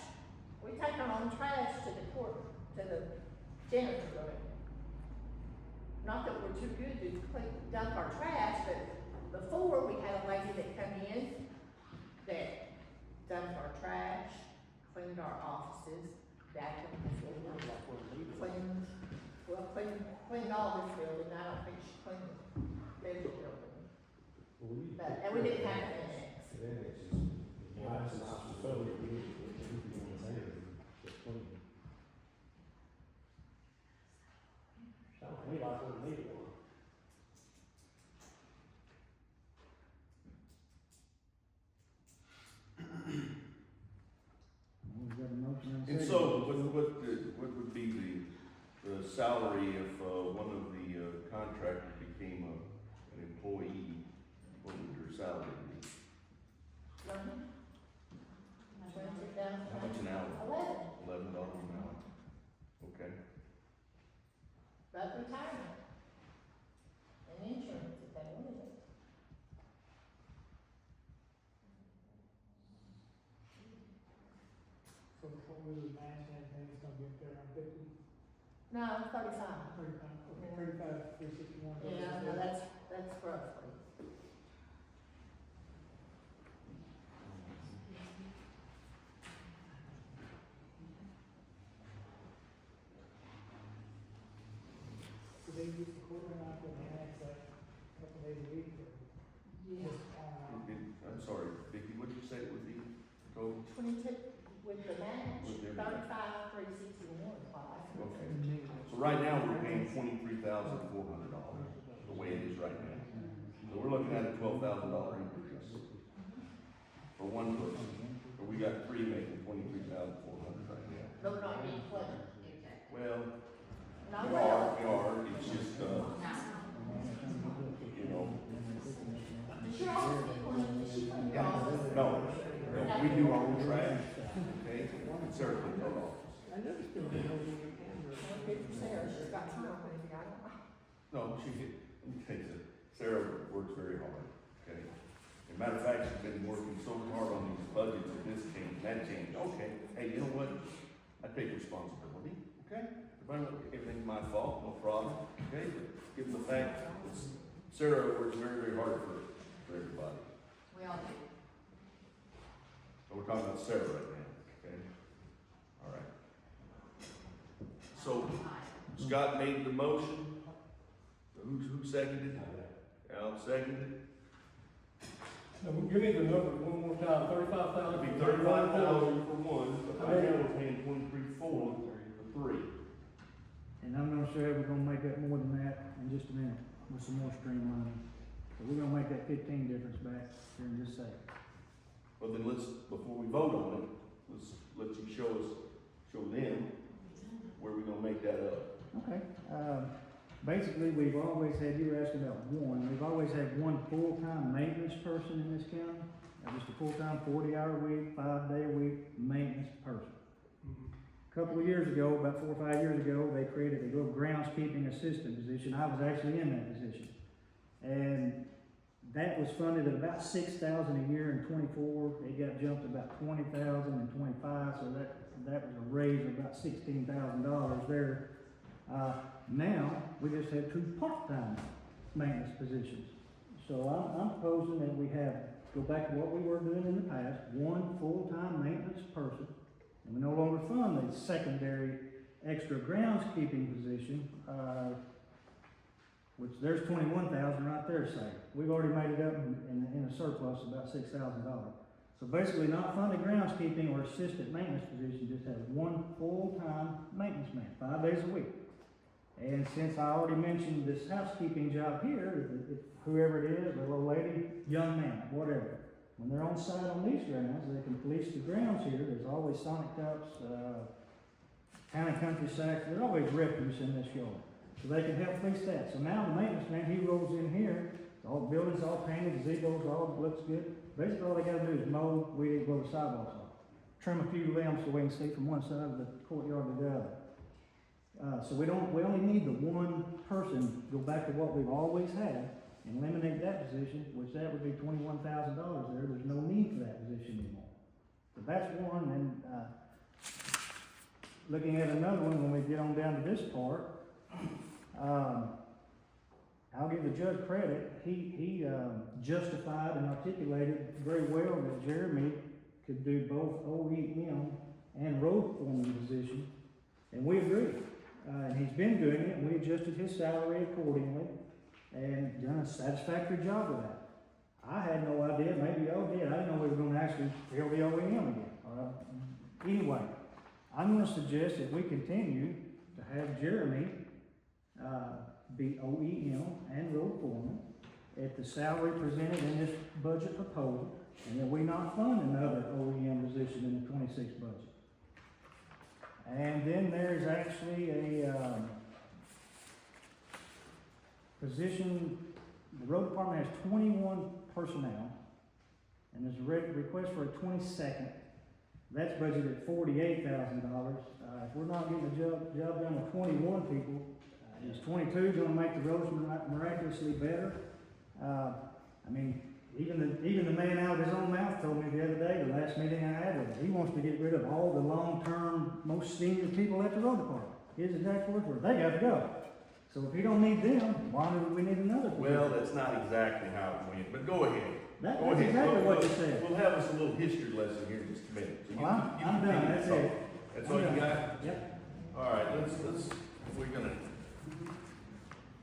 We take our own trash to the court, to the janitor room. Not that we're too good to dump our trash, but before, we had a lady that come in that dumped our trash, cleaned our offices, vacuumed the floor, cleaned all this building. I don't think she cleaned the federal building. Well, we need to But, take and we care didn't of have that. an annex. The annex is nice, it's totally unique, it's clean. Sounds to me like we need one. We've got a motion and a And second. so, what would be the salary if, one of the, contractors became an employee? What would your salary be? How much an hour? $11 an hour. Okay. But retirement. And insurance if they wanted it. So what we would match and everything is gonna be up there around 50, No, 35. 35, 361. Yeah, no, that's roughly. Do they use the courtroom for the annex like a couple days a week or Yeah. just online? I'm sorry, Vicki, what'd you say with the total? 22, with the match, With everything. 35, 361 applies. Okay. So right now, we're paying $23,400, the way it is right now. So we're looking at a $12,000 increase for one person. But we got three making $23,400 right now. No, we're not getting clever. Exactly. Well, No, we well, are, it's just, No. you know, but you're also people in the shooting yeah, office. no, we do our own trash, okay? Sarah cleans our office. I noticed there was no camera. Good for Sarah, she's got time, maybe, I don't know. No, let me tell you something. Sarah works very hard, okay? As a matter of fact, she's been working so hard on these budgets, and this changed, that changed. Okay, hey, you know what? I take responsibility, okay? If everything's my fault, no problem, okay? But given the fact, Sarah works very, very hard for everybody. We all do. So we're talking about Sarah right now, okay? All right. So Scott made the motion. Who seconded it? Al seconded it. Now, give me the number one more time, 35,000. It'd be 35,000 for one, but right now we're paying 23,400 for three. And I'm not sure we're gonna make that more than that in just a minute with some more streamlining. But we're gonna make that 15 difference back here in just a second. Well, then let's, before we vote on it, let you show them where we're gonna make that up. Okay, basically, we've always had, you were asking about one, we've always had one full-time maintenance person in this county. Just a full-time 40-hour week, 5-day a week maintenance person. A couple of years ago, about 4 or 5 years ago, they created a little groundskeeping assistant position. I was actually in that position. And that was funded at about $6,000 a year in 24. It got jumped to about $20,000 in 25, so that was a raise of about $16,000 there. Now, we just have 2 part-time maintenance positions. So I'm proposing that we go back to what we were doing in the past, 1 full-time maintenance person, and we no longer fund the secondary extra groundskeeping position, which there's 21,000 right there, say. We've already made it up in a surplus of about $6,000. So basically, not funded groundskeeping or assistant maintenance position, just have 1 full-time maintenance man, 5 days a week. And since I already mentioned this housekeeping job here, whoever it is, a little lady, young man, whatever, when they're on site on these grounds, they can police the grounds here. There's always Sonic Cups, Town and Country Sacks, there's always refuse in this yard. So they can help police that. So now the maintenance man, he rolls in here, all the buildings all painted, gazebo's all looks good. Basically all they gotta do is mow, weed, blow the sidewalks off. Trim a few limbs so we can see from one side of the courtyard to the other. So we only need the 1 person, go back to what we've always had, and eliminate that position, which that would be $21,000 there. There's no need for that position anymore. So that's one, and looking at another one when we get on down to this part, I'll give the judge credit. He justified and articulated very well that Jeremy could do both OEM and road foreman position, and we agree. And he's been doing it, and we adjusted his salary accordingly, and done a satisfactory job with that. I had no idea, maybe y'all did, I didn't know we were gonna actually fill the OEM again. Anyway, I'm gonna suggest that we continue to have Jeremy, be OEM and road foreman at the salary presented in this budget proposal, and that we not fund another OEM position in the 26 budget. And then there's actually a position, the road department has 21 personnel, and there's a request for a 22nd. That's budgeted at $48,000. If we're not getting the job done with 21 people, is 22 going to make the roads miraculously better? I mean, even the man out of his own mouth told me the other day, the last last meeting I had with him. He wants to get rid of all the long-term, most senior people at the road department. His exact words were, they got to go. So if you don't need them, why do we need another position? Well, that's not exactly how it went, but go ahead. That's Go ahead. exactly what you said. We'll have us a little history lesson here in just a minute. So you- Well, you I'm continue done, to that's talk. it. That's all you got? Yep. All right,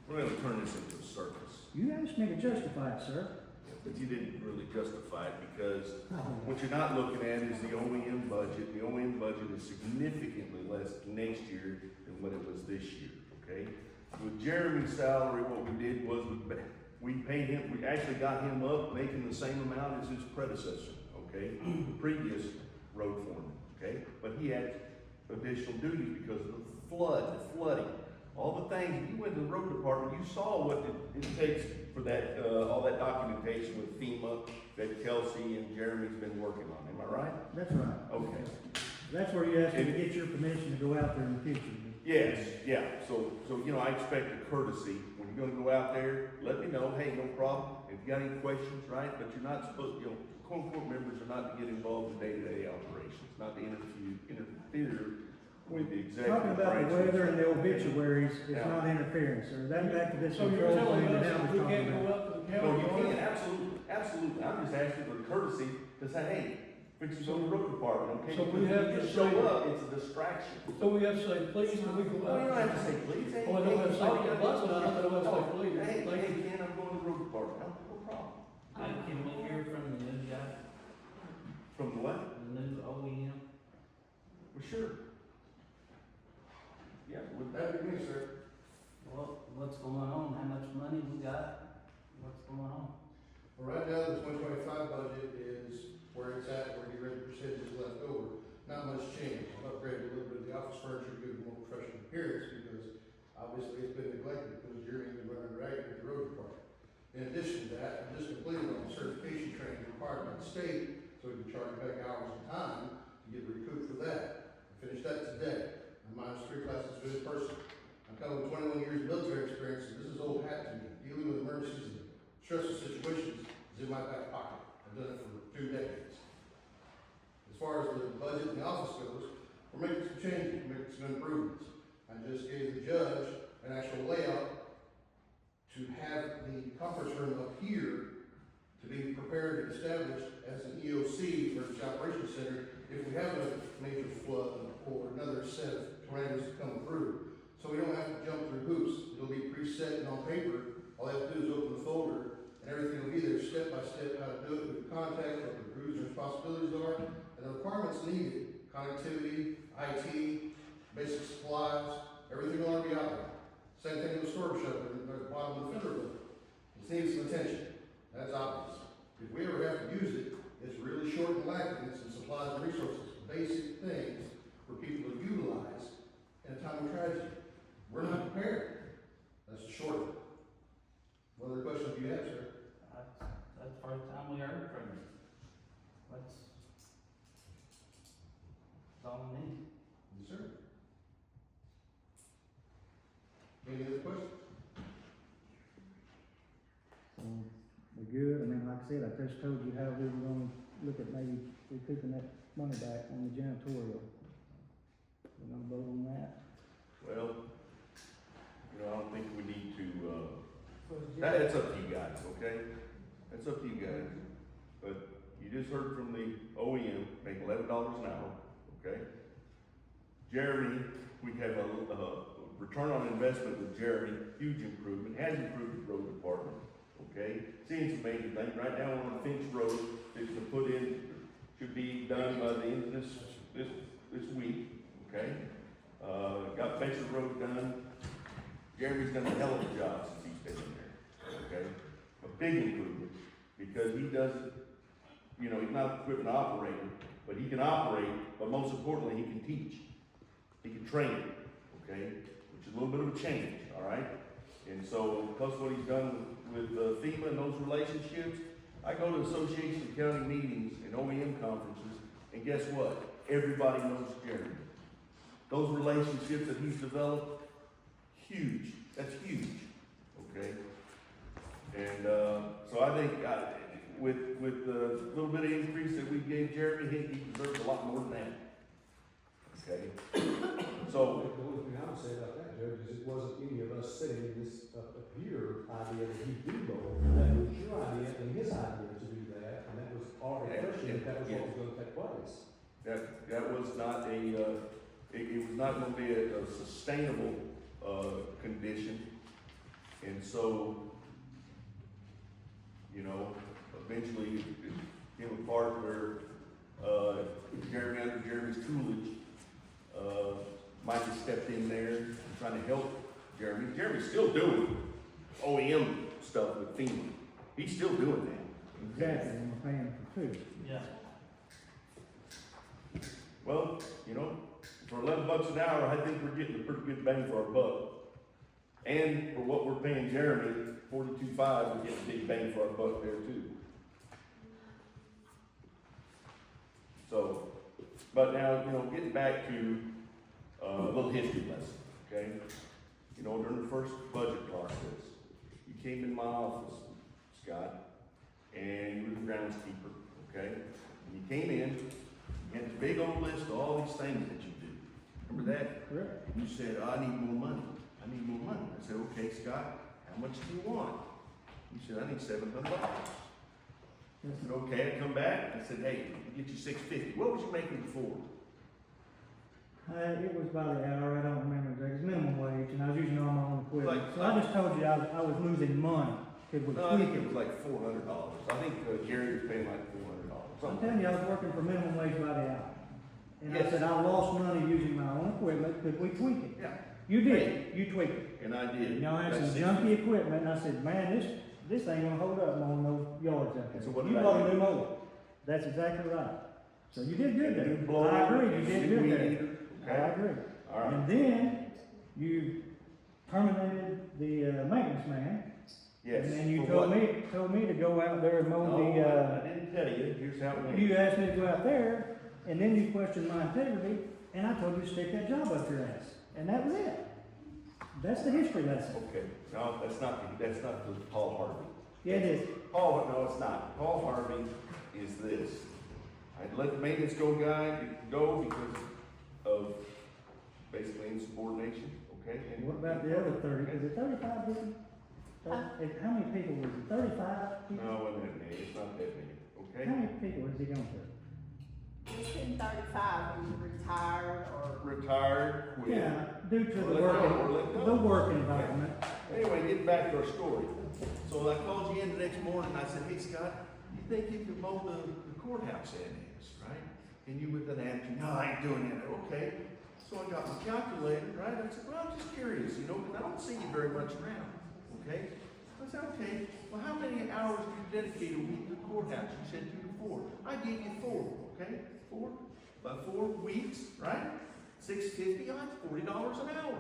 we're gonna turn this into a circus. You asked me to justify it, sir. But you didn't really justify it because Oh. what you're not looking at is the OEM budget. The OEM budget is significantly less next year than what it was this year, okay? With Jeremy's salary, what we did was we paid him, we actually got him up making the same amount as his predecessor, okay? The previous road foreman, okay? But he had additional duties because of the flooding, all the things. If you went to the road department, you saw what it takes for that, all that documentation with FEMA that Kelsey and Jeremy's been working on. Am I right? That's right. Okay. That's where you asked me to get your permission to go out there in the future. Yes, yeah. So, you know, I expect a courtesy. When you're gonna go out there, let me know, hey, no problem. If you got any questions, right? But you're not supposed, you know, quote-unquote members are not to get involved in day-to-day operations, not to interfere with the executive Talking about the branch. weather and the obituaries, it's Yeah. not interference, or that back to this So you're control telling thing that us Al was we talking can't go about. up to the No, county? you can, absolutely. I'm just asking for the courtesy to say, hey, fix this on the road department, okay? So we have Because to you show say- up, it's a distraction. So we have to say, please, can we go Well, out? you don't have to say please. Hey, Oh, I don't have to say, all you gotta do is "Bus now," I don't have to say, "Please." Hey, Thank hey, you. Ken, I'm going to the road department. No problem. Can we hear from the new guy, From the what? the new OEM? Well, sure. Yeah, would that be me, sir? What's going on, how much money we got, what's going on? Well, right now, the 2025 budget is where it's at, where you read the percentages left over. Not much change. I've upgraded a little bit of the office furniture to give it more professional appearance because obviously it's been neglected because Jeremy's been running ragged with the road department. In addition to that, I just completed on the certification training required by the state, so we can charge back hours and time to get recouped for that. I finished that today. I'm minus 3 classes for this person. I'm coming with 21 years of military experience, and this is old hat to me. Dealing with emergencies and stressful situations is in my back pocket. I've done it for 2 decades. As far as the budget and the office goes, we're making some changes, we're making some improvements. I just gave the judge an actual layout to have the conference room up here to be prepared and established as an EOC, Emergency Operations Center, if we have a major flood or another set of tornadoes to come through. So we don't have to jump through hoops. It'll be preset and on paper. All they have to do is open the folder and everything will be there step by step, how to do it with contact, what the crews and responsibilities are, and the requirements needed. Connectivity, IT, basic supplies, everything will already be out there. Same thing with the storm shelter at the bottom of the fender building. It needs some attention. That's obvious. If we ever have to use it, it's really short and lacking in some supplies and resources, basic things for people to utilize in a time of tragedy. We're not prepared. That's the short of it. What other questions do you have, sir? That's the first time we heard from you. That's all we need. Yes, sir. Any other questions? So, we're good, I mean, like I said, I just told you how we were gonna look at maybe recouping that money back on the janitorial. We're gonna vote on that. Well, you know, I don't think we need to, that's up to you guys, okay? That's up to you guys. But you just heard from the OEM, make $11 an hour, okay? Jeremy, we have a return on investment with Jeremy, huge improvement, has improved the road department, okay? Seeing some major things, right now on the Finch Road, it's to put in, should be done by the end of this week, okay? Got Fisher Road done. Jeremy's done a hell of a job since he's been in there, okay? A big improvement, because he doesn't, you know, he's not an equipment operator, but he can operate, but most importantly, he can teach. He can train, okay? Which is a little bit of a change, all right? And so, plus what he's done with FEMA and those relationships, I go to Association of County meetings and OEM conferences, and guess what? Everybody knows Jeremy. Those relationships that he's developed, huge. That's huge, okay? And so I think with the little bit of increase that we gave Jeremy, he deserves a lot more than that. Okay? So, The only thing I would say about that, Judge, is it wasn't any of us sitting in this, up here idea that he do lower. That was your idea and his idea to do that, and that was our impression that that was what was gonna take place. that was not it was not gonna be a sustainable, condition. And so, you know, eventually it came a part where, Jeremy, under Jeremy's tutelage, Mikey stepped in there and trying to help Jeremy. Jeremy's still doing OEM stuff with FEMA. He's still doing that. Exactly, and we're paying for two. Yeah. Well, you know, for $11 an hour, I think we're getting a pretty good bang for our buck. And for what we're paying Jeremy, $42.5, we're getting a big bang for our buck there too. So, but now, you know, getting back to a little history lesson, okay? You know, during the first budget process, you came in my office, Scott, and you were the groundskeeper, okay? And you came in, you had this big old list of all these things that you do. Remember that? Correct. And you said, I need more money. I need more money. I said, okay, Scott, how much do you want? You said, I need $700. I said, okay, I come back. I said, hey, I'll get you $650. What was you making before? It was by the hour, I don't remember exactly, it's minimum wage, and I was using all my own equipment. Like- So I just told you I was losing money, cause we No, I think tweaked it it. was like $400. I think Gary was paying like $400. I'm telling you, I was working for minimum wage by the hour. And I Yes. said, I lost money using my own equipment, could we tweak it? Yeah, You did, you tweaked it. and I did. Y'all had some That's junky equipment, and I said, man, this ain't gonna hold up on those yards out there. So what You did I bought a do? new mower. That's exactly right. So you did good New there. blower, I agree, you did new good weed there. eater. I Okay, agree. all right. And then you terminated the maintenance man. Yes. And then you For told what? me to go out there and mow No, the, I didn't tell you. Here's how it went. you asked me to go out there, and then you questioned my integrity, and I told you to stick that job up your ass. And that was it. That's the history lesson. Okay, no, that's not the Paul Harvey. Yeah, it is. Paul, no, it's not. Paul Harvey is this. I'd let the maintenance go because of basically insubordination, okay? And what about the other 30? Is it 35 people? How many people was it? 35 people? No, it wasn't that many. It's not that many, okay? How many people is he going to? It's been 35 when you retired or. Retired, quit. Yeah, due to Or the let go. work environment. Anyway, getting back to our story. So I called you in the next morning, and I said, hey, Scott, you think you can mow the courthouse annex, right? And you with an attitude, no, I ain't doing that. Okay. So I got my calculator, right? I said, well, I'm just curious, you know, because I don't see you very much around, okay? I said, okay, well, how many hours do you dedicate a week to the courthouse? You said 2 to 4. I gave you 4, okay? 4, about 4 weeks, right? $6.50, that's $40 an hour.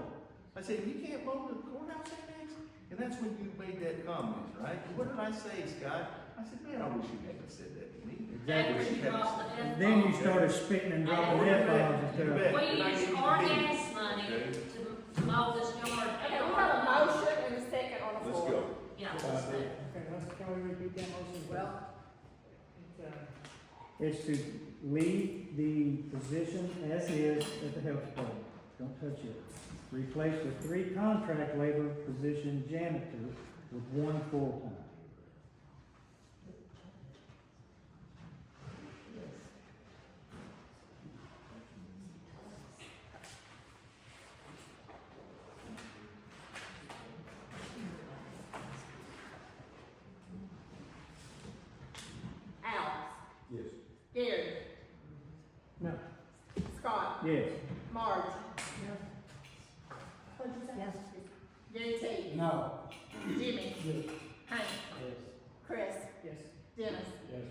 I said, you can't mow the courthouse annex? And that's when you made that comment, right? And what did I say, Scott? I said, man, I wish you hadn't said that to me. Exactly. After you dropped the And F-bomb. then you started spitting and dropping You F-bombs bet. and You stuff. bet. We And I used gave you our the gas bill. money Okay. to mow this yard. Okay, we have a motion and a second on the Let's floor. go. Yeah. Okay, can we repeat that motion? Well, It's to leave the position as is at the health department. Don't touch it. Replace the 3 contract labor position janitor with 1 full-time. Alex, Yes. Gary, No. Scott, Yes. Marge. What'd you say? Yes. Gary T. No. Jimmy. Yes. Hank. Yes. Chris. Yes. Dennis. Yes.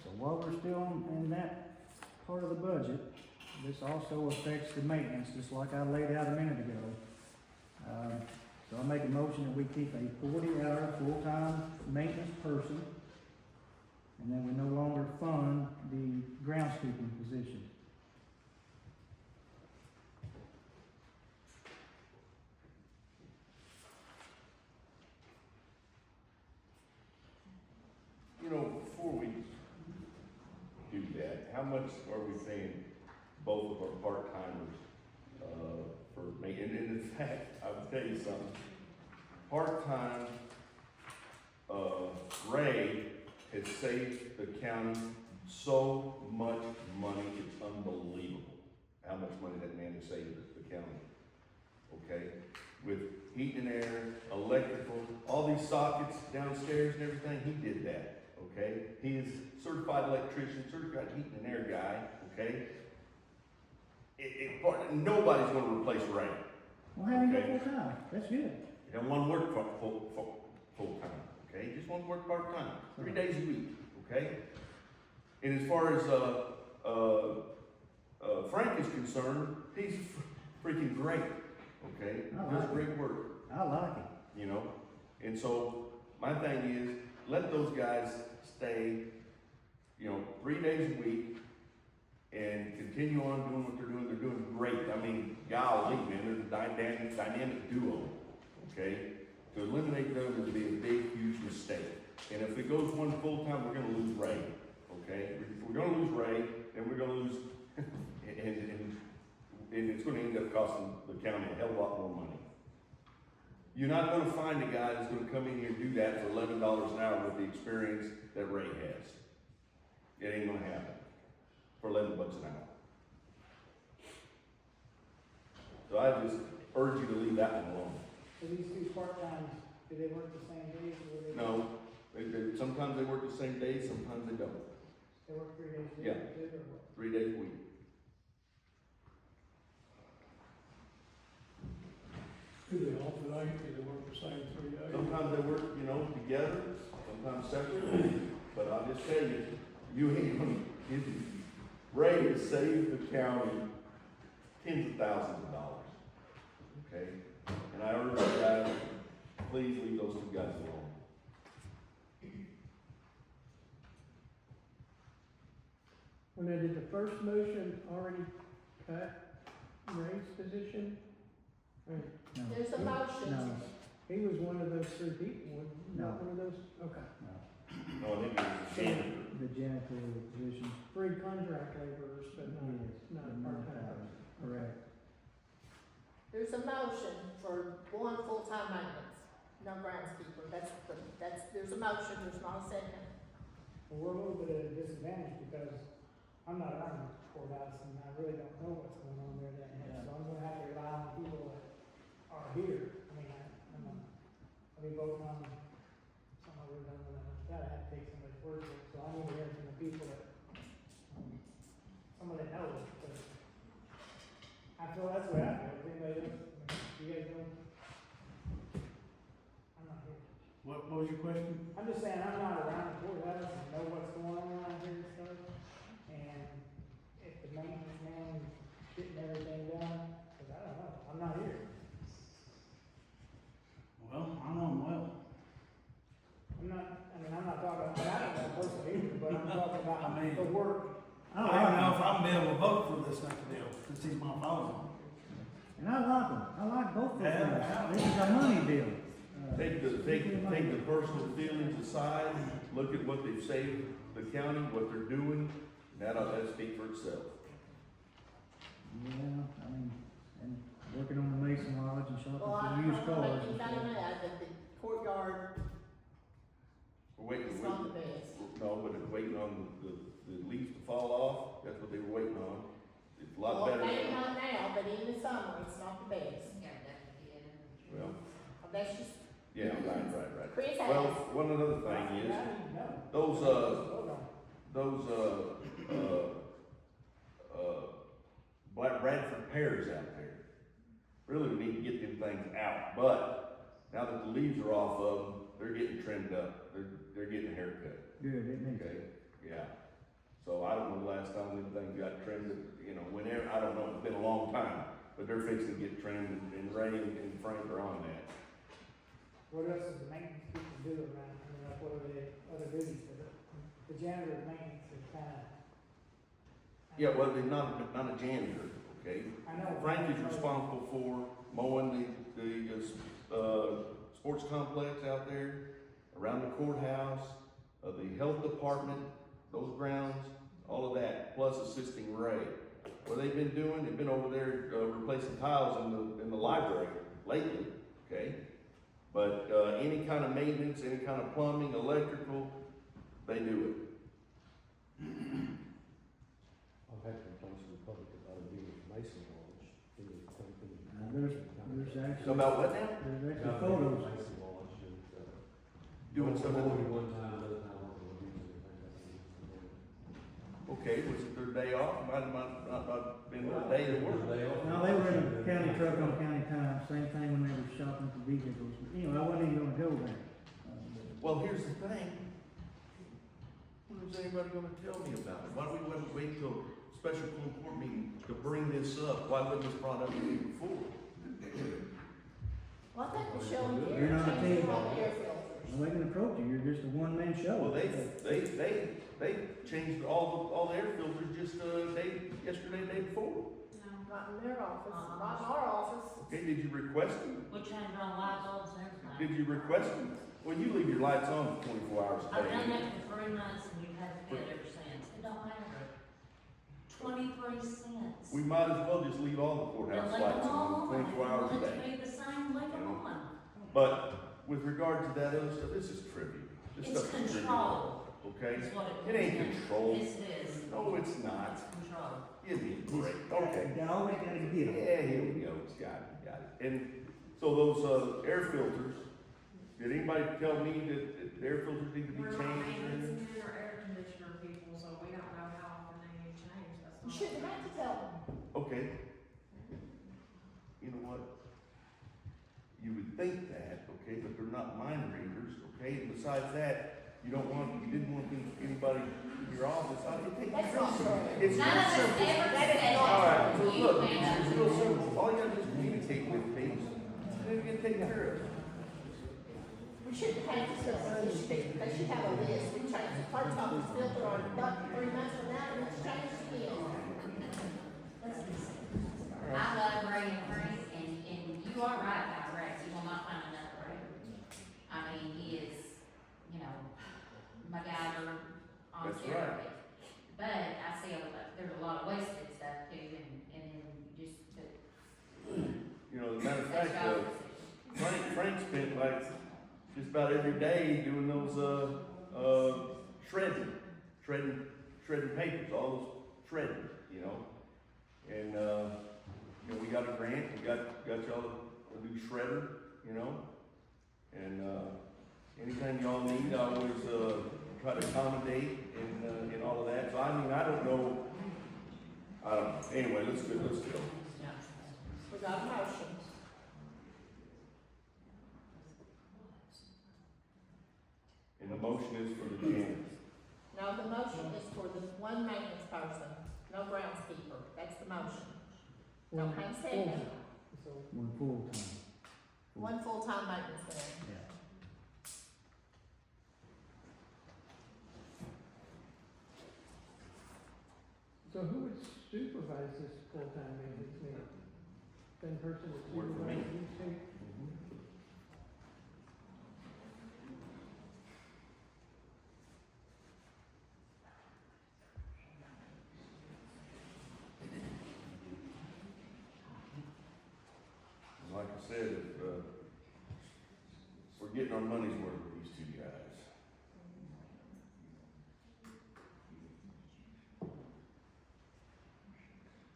So while we're still in that part of the budget, this also affects the maintenance, just like I laid out a minute ago. So I make a motion that we keep a 40-hour full-time maintenance person, and then we no longer fund the groundskeeping position. much are we paying both of our part-timers, for making, and in fact, I will tell you something. Part-time, Ray has saved the county so much money, it's unbelievable how much money that man has saved the county, okay? With heat and air, electrical, all these sockets downstairs and everything, he did that, okay? He is certified electrician, certified heat and air guy, okay? Nobody's gonna replace Ray. Well, how do you Okay. go full time? That's good. He don't wanna work full time, okay? He just wants to work part-time, 3 days a week, okay? And as far as, Frank is concerned, he's freaking great, okay? I like Does it. great work, I like it. you know? And so, my thing is, let those guys stay, 3 days a week and continue on doing what they're doing. They're doing great. I mean, golly, man, they're a dynamic duo, okay? To eliminate them would be a big, huge mistake. And if it goes one full-time, we're gonna lose Ray, okay? If we're gonna lose Ray, then we're gonna lose, and it's gonna end up costing the county a hell of a lot more money. You're not gonna find a guy that's gonna come in here and do that for $11 an hour with the experience that Ray has. It ain't gonna happen for $11 an hour. So I just urge you to leave that one alone. So these two part-times, do they work the same days or they? No, sometimes they work the same day, sometimes they don't. They work 3 days a week, Yeah. or what? 3 days a week. Do they alternate, do they work the same 3 days? Sometimes they work, together, sometimes separately, but I'll just tell you, Ray has saved the county tens of thousands of dollars, okay? And I urge you guys, please leave those two guys alone. When I did the first motion, already cut Ray's position? Right. No. There's a motion. No. He was one of those 3 people, not No. one of those, okay. No. No, I think it was the janitor. The janitor position. Free contract laborers, but not But not part-time. correct. There's a motion for one full-time maintenance, no groundskeeper. There's a motion, there's not a second. Well, we're a little bit at a disadvantage because I'm not around the courthouse and I really don't know what's going on there that much. So I'm gonna have to rely on the people that are here. I mean, I'll be voting on something I really don't know that much about. I have to take somebody's word for it. So I need to hear from the people that, somebody that knows. But I feel that's the way I feel. Does anybody else? You guys know? I'm not here. What was your question? I'm just saying, I'm not around the courthouse and know what's going on around here and stuff. And if the maintenance man is getting everything done, cause I don't know, I'm not here. Well, I know him well. I'm not talking about, I don't know personally either, but I'm talking about I mean- the work. I don't even know if I'm be able to vote for this next deal, since he's my father. And I like them. I like both of them. Yeah. This is a money deal. Take the personal feelings aside, look at what they've saved the county, what they're doing, and that'll speak for itself. Yeah, I mean, and working on the Mason Lodge and shopping Well, I for don't used wanna cars make and anybody stuff. mad, but the courtyard We're waiting, is not the best. no, but it's waiting on the leaves to fall off, that's what they were waiting on. It's a lot Well, better. maybe not now, but in the summer, it's not the best. Well, That's just, yeah, right. Chris has. Well, one other thing is, I need to know. those, Hold on. Black Bradford pears out there, really we need to get them things out, but now that the leaves are off of them, they're getting trimmed up, they're getting a haircut, Good, it needs okay? Yeah, so I don't know the last time them things got trimmed, whenever, I don't know, it's been a long time, but they're fixing to get trimmed, and Ray and Frank are on that. What else does the maintenance people do around, like what are the other duties for the janitor maintenance is kinda. Yeah, well, they're not a janitor, okay? I know. Frank is responsible for mowing the sports complex out there, around the courthouse, the health department, those grounds, all of that, plus assisting Ray. What they've been doing, they've been over there, replacing tiles in the library lately, okay? But, any kind of maintenance, any kind of plumbing, electrical, they do it. I've had complaints from the public about it being Mason Lodge. There's actually. About what now? There's actually photos. Mason Lodge, and, Doing something. One time, another time, I don't know, anything. Okay, was it their day off? Might have not been their day to work. No, they were in a county truck on county time, same thing when they were shopping for vehicles, but anyway, I wasn't even gonna go there. Well, here's the thing. When is anybody gonna tell me about it? Why do we wait till special court meeting to bring this up? Why wasn't this brought up the week before? Well, I think we're showing you. You're not a team. All the air filters. Well, they can approach you, you're just a one-man show. Well, they changed all the air filters just, yesterday, day before. Not in their office, not in our office. Okay, did you request them? We changed our light bulbs and everything. Did you request them? Well, you leave your lights on for 24 hours a I've day. done that for 3 months and you've had to pay it ever since. It don't matter. 23 cents. We might as well just leave all the courthouse Then leave lights them all on 24 hours a Let day. it be the same, leave them on. But with regard to that other stuff, this is trivial. This It's stuff is trivial, control. okay? Is what It ain't is. control. Yes, it is. No, it's not. It's control. Give me a break, okay? You always gotta get them. Yeah, here we go, got it. And so those, air filters, did anybody tell me that the air filters need to be We're changed? not or maintenance anything? men or air conditioner people, so we don't know how often they need changed, that's You not. shouldn't have to tell them. Okay. You know what? You would think that, okay, but they're not mind readers, okay? And besides that, you didn't want anybody in your office. That's not true. It's None real of us simple. ever That is said not- All right, that. so You look, made it's up. real simple. All you gotta do is communicate with me, and then get taken care of. We shouldn't have to tell them, they should have a list, we change the part of this filter on, not 3 months from now, and it's changed again. I love Ray and Frank, and you are right about Rex, you will not find another Ray. I mean, he is, you know, MacGyver on That's steroids. right. But I see there's a lot of wasted stuff too, and then just, but You know, as a matter of that's fact, y'all's decision. Frank spent like just about every day doing those, shredding papers, all those shredding, you know? And, you know, we got a grant, we got y'all a new shredder, you know? And, anything y'all need, I always, try to accommodate in all of that. So I mean, I don't know. Anyway, let's go. We got a motion. And the motion is for the janitor. No, the motion is for the one maintenance person, no groundskeeper, that's the motion. No, hang second, So, One full-time. one full-time maintenance man. Yeah. So who would supervise this full-time maintenance man? Same person that Work for me. supervises you two? Like I said, if, we're getting our money's worth with these two guys.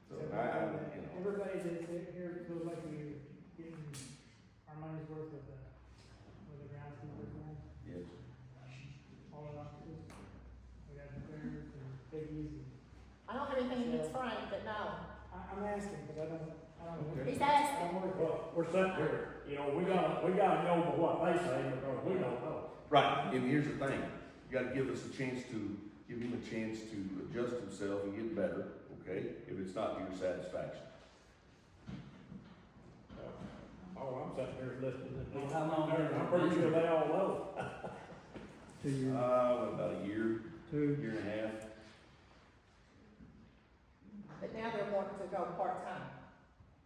So you know, everybody that's here feels like we're getting our money's worth with the groundskeepers now, yes. all the offices. We got the clearers and biggies and, I don't have anything against Frank, but no, I'm asking, but I don't know. Okay. he's asking. Well, we're sitting here, you know, we gotta go with what they say, because we don't know. Right, and here's the thing, you gotta give him a chance to adjust himself and get better, okay, if it's not to your satisfaction. Oh, I'm sitting here listening to this. How long? I'm pretty sure they all know. 2 years, About a year, 2. year and a half. But now they're wanting to go part-time,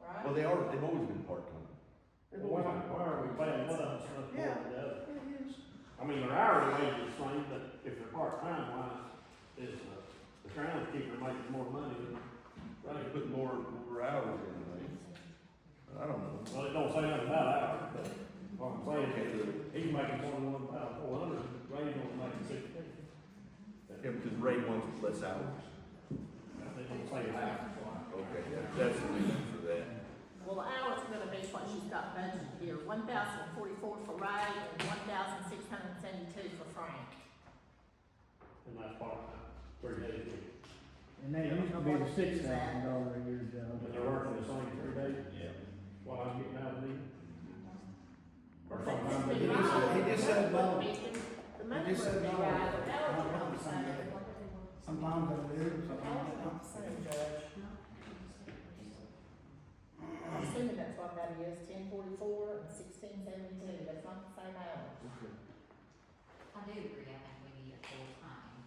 right? Well, they've always been part-time. Why are we paying one of them stuff more Yeah. than the other? I mean, their hourly wage is the same, but if they're part-time, why is the groundskeeper making more money than, Right, put more hours in, right? I don't know. well, it don't say nothing about hours, but what I'm saying is, he's making $21,400, Ray's only making $16. Yeah, because Ray wants less hours. They don't say half. Okay, that's the reason for that. Well, the hours are gonna be what she's got budgeted here, 1,044 for Ray and 1,672 for Frank. And that's part-time, 3 days a week. And that used to be the $6,000 a year job. And they're working the same 3 days, Yeah. what I'm getting out of them. Or But sometimes this they big do. hours, He just said the no. money He just would said be no. right, the hours are not the same. Sometimes they do, The sometimes hours they are don't. not the same, Judge. I'm assuming that's what that is, 1044 and 1672, that's not the same hours. I do agree, I think we need a full-time,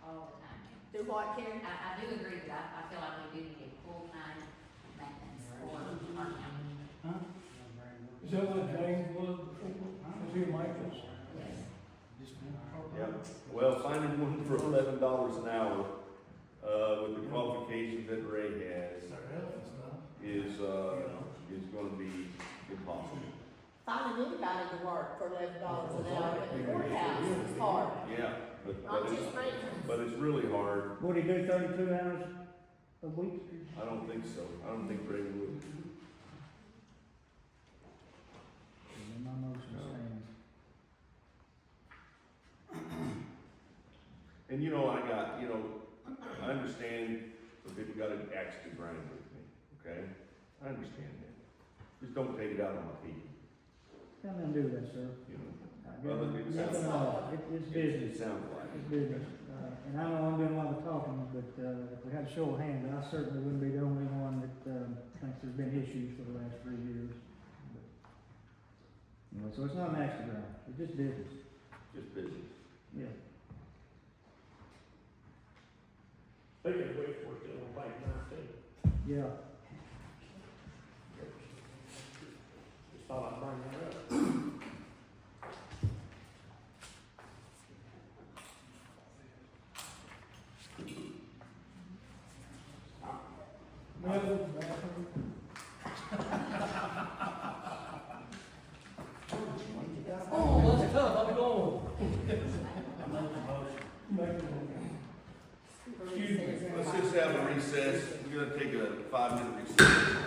all the time. Do what, Karen? I do agree that I feel like we do need a full-time maintenance for our county. Huh? Is that what James was before? Was he Michael's? Yes. Yeah, well, finding one for $11 an hour, with the qualifications that Ray has, is gonna be impossible. Finding anybody to work for $11 an hour in the courthouse is hard, Yeah, not just maintenance. but it's really hard. Would he do 32 hours a week? I don't think so. I don't think Ray would. And my motion stands. And I understand the people got an axe to grind with me, okay? I understand that. Just don't take it out on my people, Come and do that, sir. you know? Well, Well, it sounds- nothing at all. It's business. It sounds like It's it. business. And I know I'm doing a lot of talking, but, if we had a show of hands, I certainly wouldn't be the only one that, thinks there's been issues for the last 3 years. So it's not an axe to grind. It's just business. Just business. Yeah. Speaking of which, we're still on page 19. Yeah. Just thought I'd bring that up. Well, bathroom. Oh, that's tough, I'm going. Excuse me. Let's just have a recess. We're gonna take a 5-minute recess.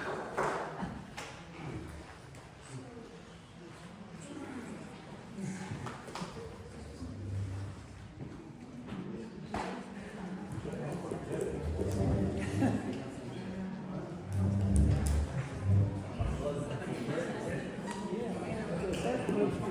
That's